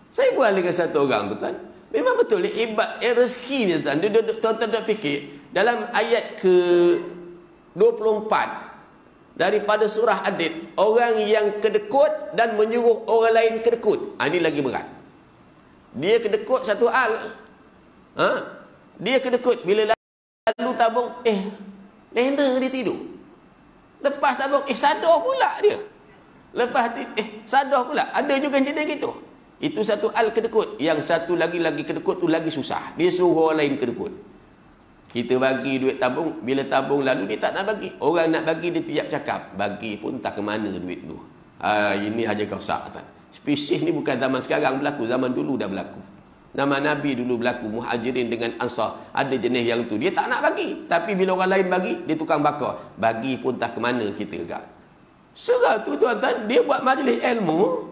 Saya buat dengan satu orang tu kan. Memang betul hebat rezeki ni tuan. Tuan-tuan dah fikir dalam ayat ke 24 daripada surah Hadid, orang yang kedekut dan menyuruh orang lain kedekut. Ini lagi berat. Dia kedekut satu hal. Dia kedekut bila lalu tabung, lena dia tidur. Lepas tabung, sadar pula dia. Lepas sadar pula. Ada juga jenis gitu. Itu satu hal kedekut. Yang satu lagi kedekut tu lagi susah. Dia suruh orang lain kedekut. Kita bagi duit tabung, bila tabung lalu dia tak nak bagi. Orang nak bagi dia tiap cakap, bagi pun tak ke mana duit tu. Ini aja kau sak kan. Spesies ni bukan zaman sekarang berlaku, zaman dulu dah berlaku. Zaman Nabi dulu berlaku, Muhajirin dengan Ansar. Ada jenis yang tu dia tak nak bagi, tapi bila orang lain bagi, dia tukang bakar. Bagi pun tak ke mana kita kan. Surah tu tuan-tuan, dia buat majlis ilmu.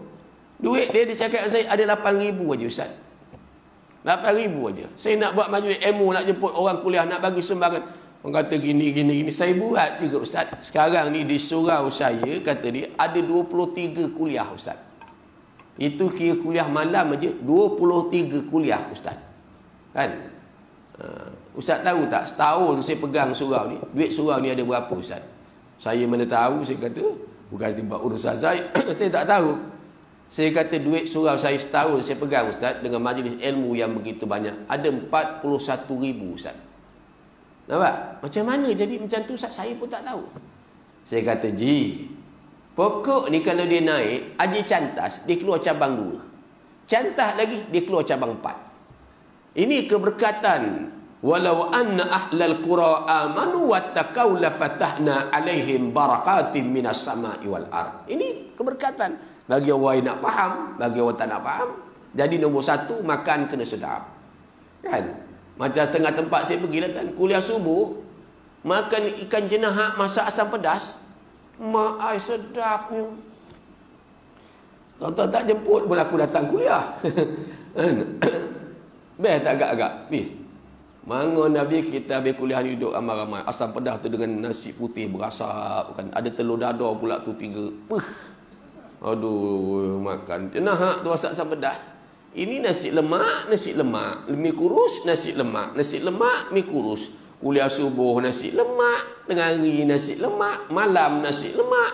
Duit dia cakap saya ada 8,000 aja Ustaz. 8,000 aja. Saya nak buat majlis ilmu, nak jemput orang kuliah, nak bagi sumbangan. Orang kata gini. Saya buat juga Ustaz. Sekarang ni di surau saya, kata dia, ada 23 kuliah Ustaz. Itu kira kuliah malam aja 23 kuliah Ustaz. Kan? Ustaz tahu tak, setahun saya pegang surau ni, duit surau ni ada berapa Ustaz? Saya mana tahu, saya kata, bukan tiba urusan saya, saya tak tahu. Saya kata duit surau saya setahun saya pegang Ustaz, dengan majlis ilmu yang begitu banyak, ada 41,000 Ustaz. Nampak? Macam mana jadi macam tu Ustaz? Saya pun tak tahu. Saya kata, pokok ni kalau dia naik, Haji Cantas, dia keluar cabang 2. Cantas lagi, dia keluar cabang 4. Ini keberkatan. Walau anna ahlal qura amanu wattaqau lafatahna alaihim barakatim minas sama'i wal ard. Ini keberkatan. Bagi orang yang nak faham, bagi orang tak nak faham. Jadi nombor 1, makan kena sedap. Kan? Macam tengah tempat saya pergi kan, kuliah subuh, makan ikan jenahak masak asam pedas. Mak ai sedapnya. Tuan-tuan tak jemput pun aku datang kuliah. Best tak agak-agak. Mangun Nabi kita habis kuliah ni duduk ramai-ramai. Asam pedas tu dengan nasi putih berasap kan. Ada telur dadar pula tu 3. Aduh, makan. Jenahak tu masak asam pedas. Ini nasi lemak, mi kurus, nasi lemak, mi kurus. Kuliah subuh nasi lemak, tengah hari nasi lemak, malam nasi lemak.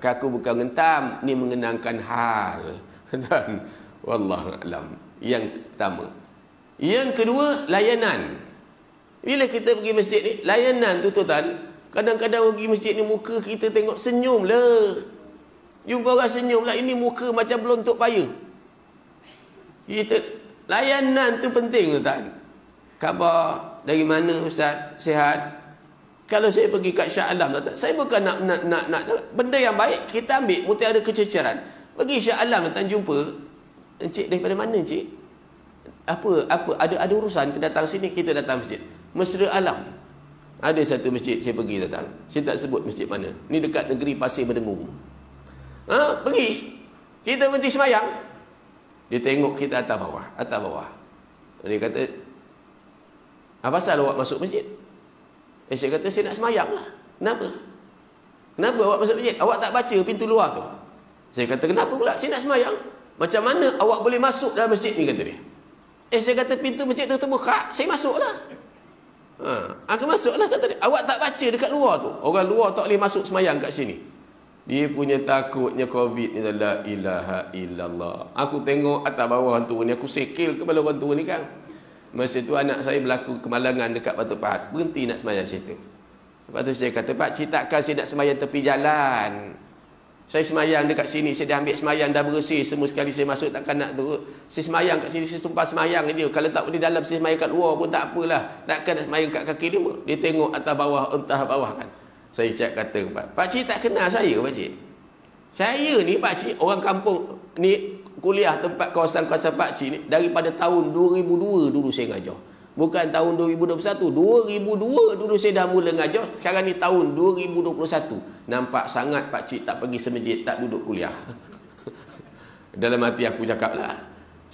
Kaku bukan ngentam, ni mengenangkan hal. Dan wallahu a'lam. Yang pertama. Yang kedua, layanan. Bila kita pergi masjid ni, layanan tu tuan, kadang-kadang pergi masjid ni muka kita tengok senyum lah. Jumpa orang senyum lah, ini muka macam belontok payah. Kita layanan tu penting tuan. Khabar dari mana Ustaz? Sihat? Kalau saya pergi kat Shah Alam, saya bukan nak benda yang baik kita ambil, mesti ada kececeran. Pergi Shah Alam tuan, jumpa encik daripada mana encik? Apa ada urusan kita datang sini, kita datang masjid. Mesra Alam. Ada satu masjid saya pergi datang. Saya tak sebut masjid mana. Ni dekat negeri Pasir Berdengung. Pergi. Kita berhenti semayang. Dia tengok kita atas bawah. Dia kata, apa pasal awak masuk masjid? Saya kata, saya nak semayang lah. Kenapa awak masuk masjid? Awak tak baca pintu luar tu? Saya kata, kenapa pula? Saya nak semayang. Macam mana awak boleh masuk dalam masjid ni, kata dia. Saya kata, pintu masjid tu terbuka. Saya masuklah. Aku masuklah, kata dia. Awak tak baca dekat luar tu? Orang luar tak boleh masuk semayang kat sini. Dia punya takutnya COVID ni, la ilaha illallah. Aku tengok atas bawah orang tua ni, aku sekil kepala orang tua ni kan. Masa tu anak saya berlaku kemalangan dekat Batu Pahat, berhenti nak semayang situ. Lepas tu saya kata, Pak, cik takkan saya nak semayang tepi jalan. Saya semayang dekat sini, saya dah ambil semayang, dah bersih semua sekali saya masuk, takkan nak tu. Saya semayang kat sini, saya tumpah semayang dia. Kalau tak boleh dalam, saya semayang kat luar pun tak apalah. Takkan nak semayang kat kaki dia. Dia tengok atas bawah, entah bawah kan. Saya kata, Pak Cik tak kenal saya, Pak Cik. Saya ni, Pak Cik, orang kampung ni, kuliah tempat kawasan-kawasan Pak Cik ni, daripada tahun 2002 dulu saya ngajar. Bukan tahun 2021. 2002 dulu saya dah mula ngajar. Sekarang ni tahun 2021. Nampak sangat Pak Cik tak pergi semajid, tak duduk kuliah. Dalam hati aku cakap lah,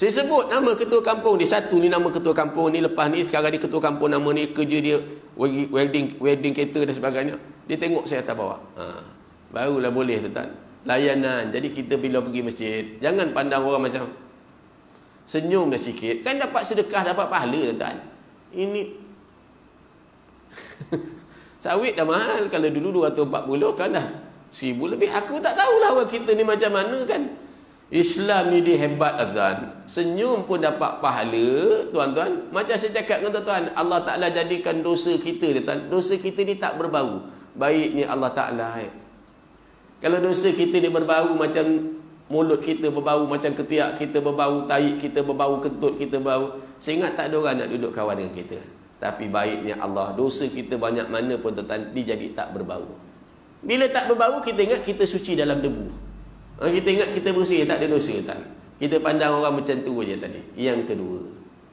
Saya sebut nama ketua kampung ni, satu ni nama ketua kampung ni, lepas ni sekarang ni ketua kampung nama ni, kerja dia wedding cater dan sebagainya. Dia tengok saya atas bawah. Barulah boleh tuan. Layanan. Jadi kita bila pergi masjid, jangan pandang orang macam senyum dah sikit, kan dapat sedekah, dapat pahala tuan. Ini sawit dah mahal. Kalau dulu 240 kan dah 1000 lebih. Aku tak tahulah orang kita ni macam mana kan. Islam ni dia hebat tuan. Senyum pun dapat pahala tuan-tuan. Macam saya cakap dengan tuan-tuan, Allah Ta'ala jadikan dosa kita tuan. Dosa kita ni tak berbau. Baiknya Allah Ta'ala. Kalau dosa kita ni berbau macam mulut kita berbau, macam ketiak kita berbau, tahi kita berbau, kentut kita berbau, saya ingat tak ada orang nak duduk kawan dengan kita. Tapi baiknya Allah, dosa kita banyak mana pun tuan-tuan, dia jadi tak berbau. Bila tak berbau, kita ingat kita suci dalam debu. Kita ingat kita bersih, tak ada dosa tuan. Kita pandang orang macam tu je tadi. Yang kedua.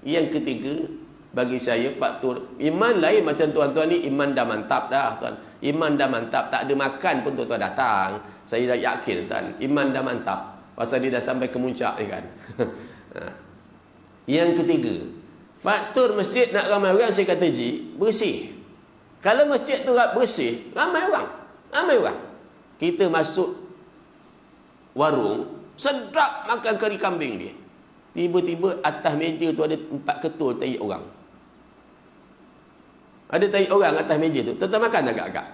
Yang ketiga, bagi saya faktor iman lain macam tuan-tuan ni, iman dah mantap dah tuan. Iman dah mantap, tak ada makan pun tuan-tuan datang. Saya dah yakin tuan, iman dah mantap. Pasal dia dah sampai ke muncak ni kan. Yang ketiga, faktor masjid nak ramai orang, saya kata Ji, bersih. Kalau masjid tu bersih, ramai orang. Ramai orang. Kita masuk warung, sedap makan kari kambing dia. Tiba-tiba atas meja tu ada 4 ketul tahi orang. Ada tahi orang atas meja tu. Tuan-tuan makan tak agak-agak?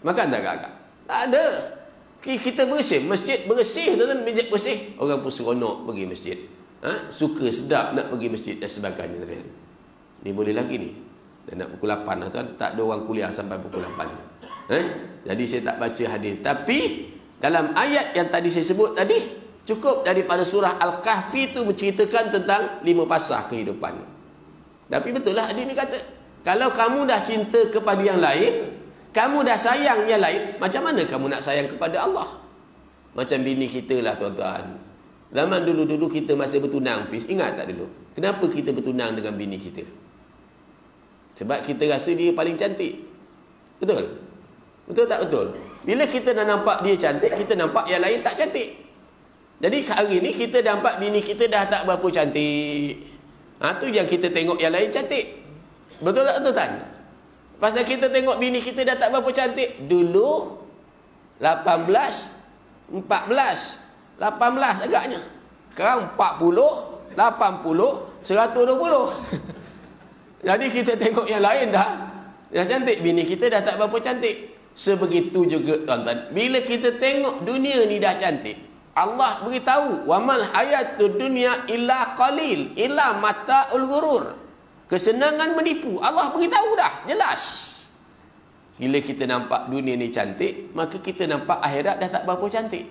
Makan tak agak-agak? Tak ada. Kita bersih, masjid bersih, tuan-tuan, masjid bersih. Orang pun seronok pergi masjid. Suka, sedap nak pergi masjid dan sebagainya. Ni boleh lagi ni. Dan nak pukul 8 lah tuan. Tak ada orang kuliah sampai pukul 8. Jadi saya tak baca hadis. Tapi dalam ayat yang tadi saya sebut tadi, cukup daripada surah Al-Kahfi itu menceritakan tentang 5 fasa kehidupan. Tapi betul lah hadis ni kata, kalau kamu dah cinta kepada yang lain, kamu dah sayang yang lain, macam mana kamu nak sayang kepada Allah? Macam bini kita lah tuan-tuan. Zaman dulu-dulu kita masih bertunang, Fiz, ingat tak dulu? Kenapa kita bertunang dengan bini kita? Sebab kita rasa dia paling cantik. Betul? Betul tak betul? Bila kita dah nampak dia cantik, kita nampak yang lain tak cantik. Jadi hari ni kita nampak bini kita dah tak berapa cantik. Tu yang kita tengok yang lain cantik. Betul tak betul kan? Pasal kita tengok bini kita dah tak berapa cantik. Dulu 18, 14, 18 agaknya. Sekarang 40, 80, 120. Jadi kita tengok yang lain dah cantik. Bini kita dah tak berapa cantik. Sebegitu juga tuan-tuan, bila kita tengok dunia ni dah cantik, Allah beritahu, wamal hayatud dunya illa qalil, illa mata'ul ghurur. Kesenangan menipu. Allah beritahu dah, jelas. Bila kita nampak dunia ni cantik, maka kita nampak akhirat dah tak berapa cantik.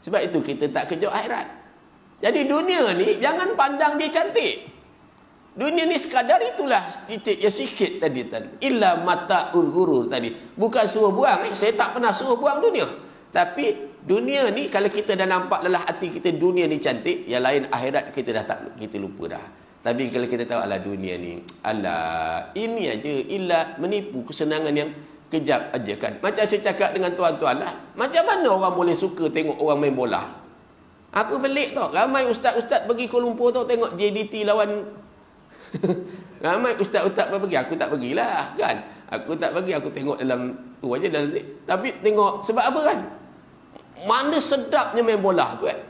Sebab itu kita tak kejut akhirat. Jadi dunia ni jangan pandang dia cantik. Dunia ni sekadar itulah titik yang sikit tadi tan. Illa mata'ul ghurur tadi. Bukan suruh buang. Saya tak pernah suruh buang dunia. Tapi dunia ni kalau kita dah nampak lelah hati kita dunia ni cantik, yang lain akhirat kita dah tak, kita lupa dah. Tapi kalau kita tahu alah dunia ni, alah ini aja, illa menipu, kesenangan yang kejap aja kan. Macam saya cakap dengan tuan-tuan lah, macam mana orang boleh suka tengok orang main bola? Aku pelik tau. Ramai ustaz-ustaz pergi Kuala Lumpur tau tengok JDT lawan ramai ustaz-ustaz pergi, aku tak pergilah kan. Aku tak pergi, aku tengok dalam tu aja dalam. Tapi tengok sebab apa kan? Mana sedapnya main bola tu kan.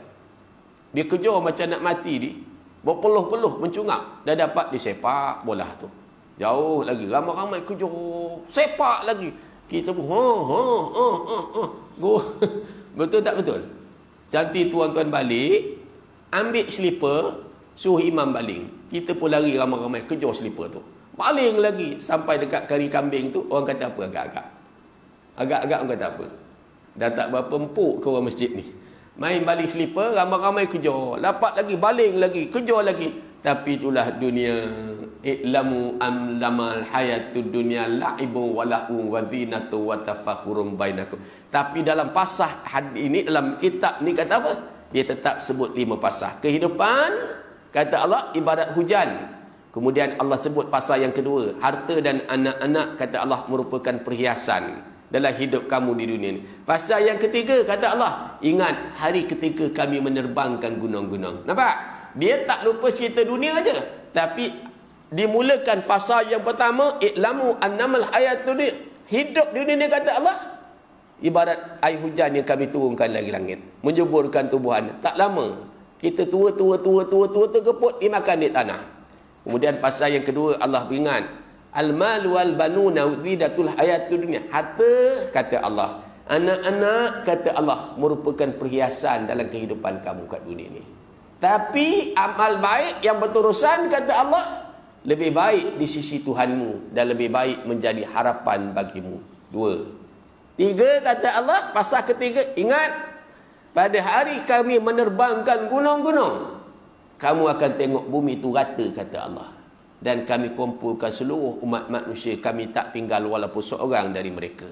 Dia kejar macam nak mati ni. Berpeluh-peluh mencungap dah dapat disepak bola tu. Jauh lagi, ramai-ramai kejar, sepak lagi. Kita pun go. Betul tak betul? Cantik tuan-tuan balik, ambil slipper, suruh imam baling. Kita pun lari ramai-ramai kejar slipper tu. Baling lagi sampai dekat kari kambing tu, orang kata apa agak-agak. Agak-agak orang kata apa? Dah tak berapa empuk ke orang masjid ni. Main baling slipper, ramai-ramai kejar. Dapat lagi, baling lagi, kejar lagi. Tapi itulah dunia. I'lamu amlamal hayatud dunya la'ibun wa la'u wa zinatu wa tafakhurum bainakum. Tapi dalam pasah hadis ini, dalam kitab ni kata apa? Dia tetap sebut 5 pasah. Kehidupan, kata Allah, ibarat hujan. Kemudian Allah sebut pasal yang kedua, harta dan anak-anak, kata Allah, merupakan perhiasan dalam hidup kamu di dunia ini. Pasal yang ketiga, kata Allah, ingat hari ketika kami menerbangkan gunung-gunung. Nampak? Dia tak lupa cerita dunia aja. Tapi dimulakan fasa yang pertama, i'lamu annamal hayatud dunya. Hidup dunia ni kata Allah ibarat air hujan yang kami turunkan dari langit, menjeburkan tumbuhan. Tak lama kita tua terkeput dimakan di tanah. Kemudian fasa yang kedua Allah beringat, al-mal wal banuna zidatul hayatud dunya. Harta kata Allah, anak-anak kata Allah merupakan perhiasan dalam kehidupan kamu kat dunia ni. Tapi amal baik yang berterusan kata Allah lebih baik di sisi Tuhanmu dan lebih baik menjadi harapan bagimu. 2. 3 kata Allah, fasa ketiga, ingat pada hari kami menerbangkan gunung-gunung, kamu akan tengok bumi itu rata kata Allah. Dan kami kumpulkan seluruh umat manusia, kami tak tinggal walaupun seorang dari mereka.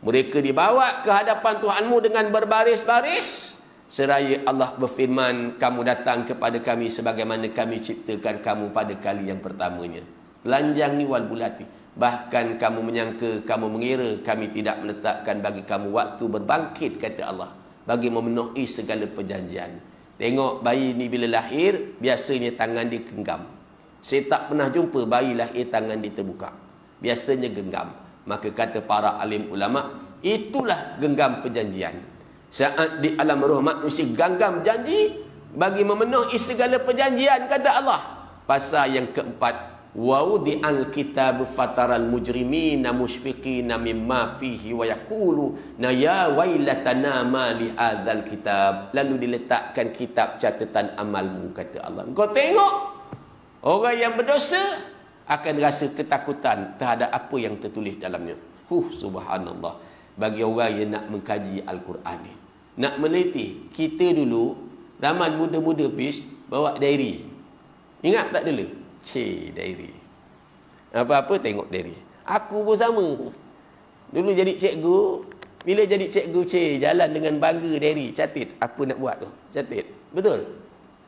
Mereka dibawa ke hadapan Tuhanmu dengan berbaris-baris, seraya Allah berfirman, kamu datang kepada kami sebagaimana kami ciptakan kamu pada kali yang pertamanya. Telanjang ni wal bulati. Bahkan kamu menyangka, kamu mengira kami tidak meletakkan bagi kamu waktu berbangkit kata Allah, bagi memenuhi segala perjanjian. Tengok bayi ni bila lahir, biasanya tangan dia genggam. Saya tak pernah jumpa bayi lahir tangan dia terbuka. Biasanya genggam. Maka kata para alim ulama, itulah genggam perjanjian. Saat di alam roh manusia genggam janji bagi memenuhi segala perjanjian kata Allah. Pasal yang keempat, wa'udi'al kitab fataral mujrimina mushfiqina mimma fihi wa yaqulu ya wailatana ma li hadzal kitab. Lalu diletakkan kitab catatan amalmu kata Allah. Kau tengok orang yang berdosa akan rasa ketakutan terhadap apa yang tertulis dalamnya. Subhanallah. Bagi orang yang nak mengkaji Al-Quran ni, nak meliti. Kita dulu zaman muda-muda bis bawa diary. Ingat tak dulu? Diary. Apa-apa tengok diary. Aku pun sama. Dulu jadi cikgu, bila jadi cikgu jalan dengan bangga diary, catat apa nak buat tu. Catat. Betul.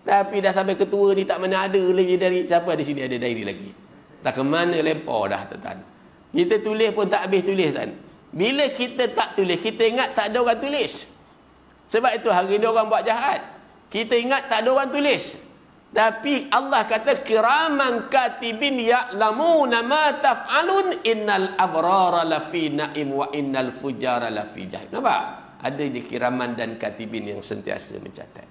Tapi dah sampai ketua ni tak mana ada lagi diary. Siapa di sini ada diary lagi? Tak ke mana lempar dah tuan. Kita tulis pun tak habis tulis tuan. Bila kita tak tulis, kita ingat tak ada orang tulis. Sebab itu hari ni orang buat jahat. Kita ingat tak ada orang tulis. Tapi Allah kata kiraman katibin ya'lamuna ma taf'alun innal abrara lafi na'im wa innal fujara lafi jahim. Nampak? Ada je kiraman dan katibin yang sentiasa mencatat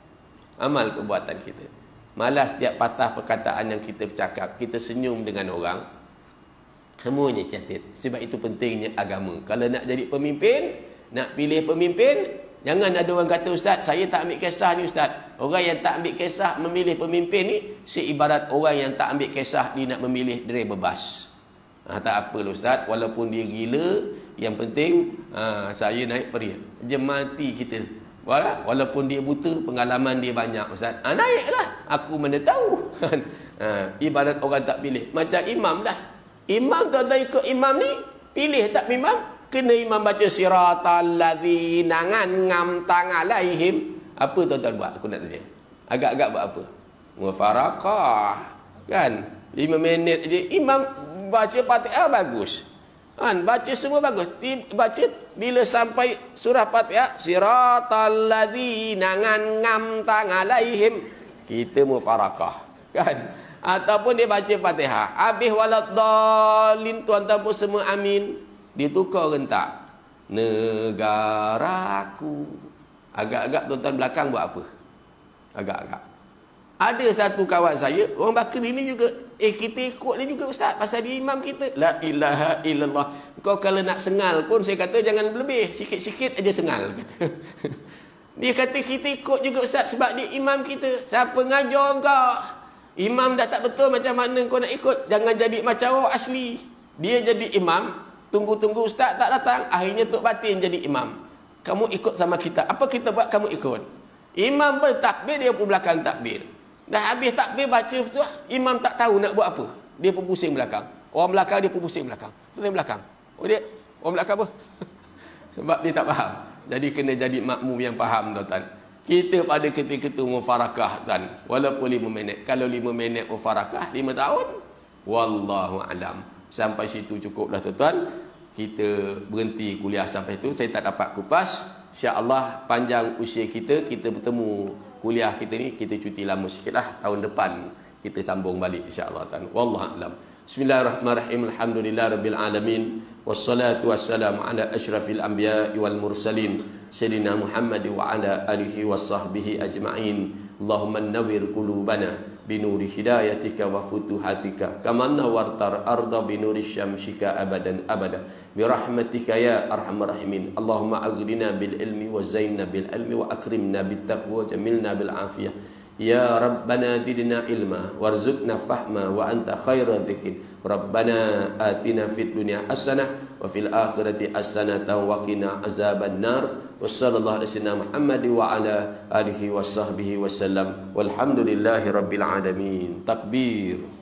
amal perbuatan kita. Malas setiap patah perkataan yang kita bercakap, kita senyum dengan orang, semuanya catat. Sebab itu pentingnya agama. Kalau nak jadi pemimpin, nak pilih pemimpin, jangan ada orang kata, Ustaz, saya tak ambil kisah ni Ustaz. Orang yang tak ambil kisah memilih pemimpin ni, seibarat orang yang tak ambil kisah dia nak memilih driver bas. Tak apalah Ustaz, walaupun dia gila, yang penting saya naik perian. Jemati kita. Walaupun dia buta, pengalaman dia banyak Ustaz. Naiklah, aku mana tahu. Ibarat orang tak pilih. Macam imam dah. Imam tak ikut imam ni, pilih tak imam? Kena imam baca siratal ladzina an'amta alaihim. Apa tuan-tuan buat? Aku nak tanya. Agak-agak buat apa? Mufarakah. Kan? 5 minit je. Imam baca Fatihah bagus. Kan? Baca semua bagus. Baca bila sampai surah Fatihah, siratal ladzina an'amta alaihim, kita mufarakah. Kan? Ataupun dia baca Fatihah, habis waladdallin, tuan-tuan pun semua amin. Ditukar rentak. Negaraku. Agak-agak tuan-tuan belakang buat apa? Agak-agak. Ada satu kawan saya, orang Bakar ini juga, kita ikut dia juga Ustaz, pasal dia imam kita. La ilaha illallah. Kau kalau nak sengal pun, saya kata jangan lebih, sikit-sikit aja sengal. Dia kata kita ikut juga Ustaz sebab dia imam kita. Siapa ngajar kau? Imam dah tak betul, macam mana kau nak ikut? Jangan jadi macam orang asli. Dia jadi imam, tunggu-tunggu Ustaz tak datang, akhirnya Tok Batin jadi imam. Kamu ikut sama kita. Apa kita buat, kamu ikut. Imam bertakbir, dia pun belakang takbir. Dah habis takbir, baca tu, imam tak tahu nak buat apa. Dia pun pusing belakang. Orang belakang, dia pun pusing belakang. Pusing belakang. Oh dia, orang belakang apa? Sebab dia tak faham. Jadi kena jadi makmum yang faham, tuan-tuan. Kita pada ketika itu mufarakah, tuan. Walaupun 5 minit. Kalau 5 minit mufarakah, 5 tahun, wallahu alam. Sampai situ cukup dah, tuan-tuan. Kita berhenti kuliah sampai itu. Saya tak dapat kupas. InsyaAllah panjang usia kita bertemu kuliah kita ni kita cuti lama sikit lah. Tahun depan kita sambung balik insya-Allah ta'ala. Wallahu a'lam. Bismillahirrahmanirrahim. Alhamdulillahirabbil alamin. Wassalatu wassalamu ala asyrafil anbiya'i wal mursalin sayyidina Muhammad wa ala alihi washabbihi ajma'in. Allahumma nawwir qulubana binuri hidayatika wa futuhatika kama nawwartar arda binuri syamsika abadan abada birahmatika ya arhamar rahimin. Allahumma aghnina bil ilmi wa zainna bil ilmi wa akrimna bit taqwa jamilna bil afiyah. Ya Rabbana zidna ilma warzuqna fahma wa anta khairu dzikrin. Rabbana atina fid dunya hasanah wa fil akhirati hasanatan wa qina azaban nar. Wassallallahu alaihi wasallam Muhammad wa ala alihi washabbihi wasallam. Walhamdulillahi rabbil alamin. Takbir.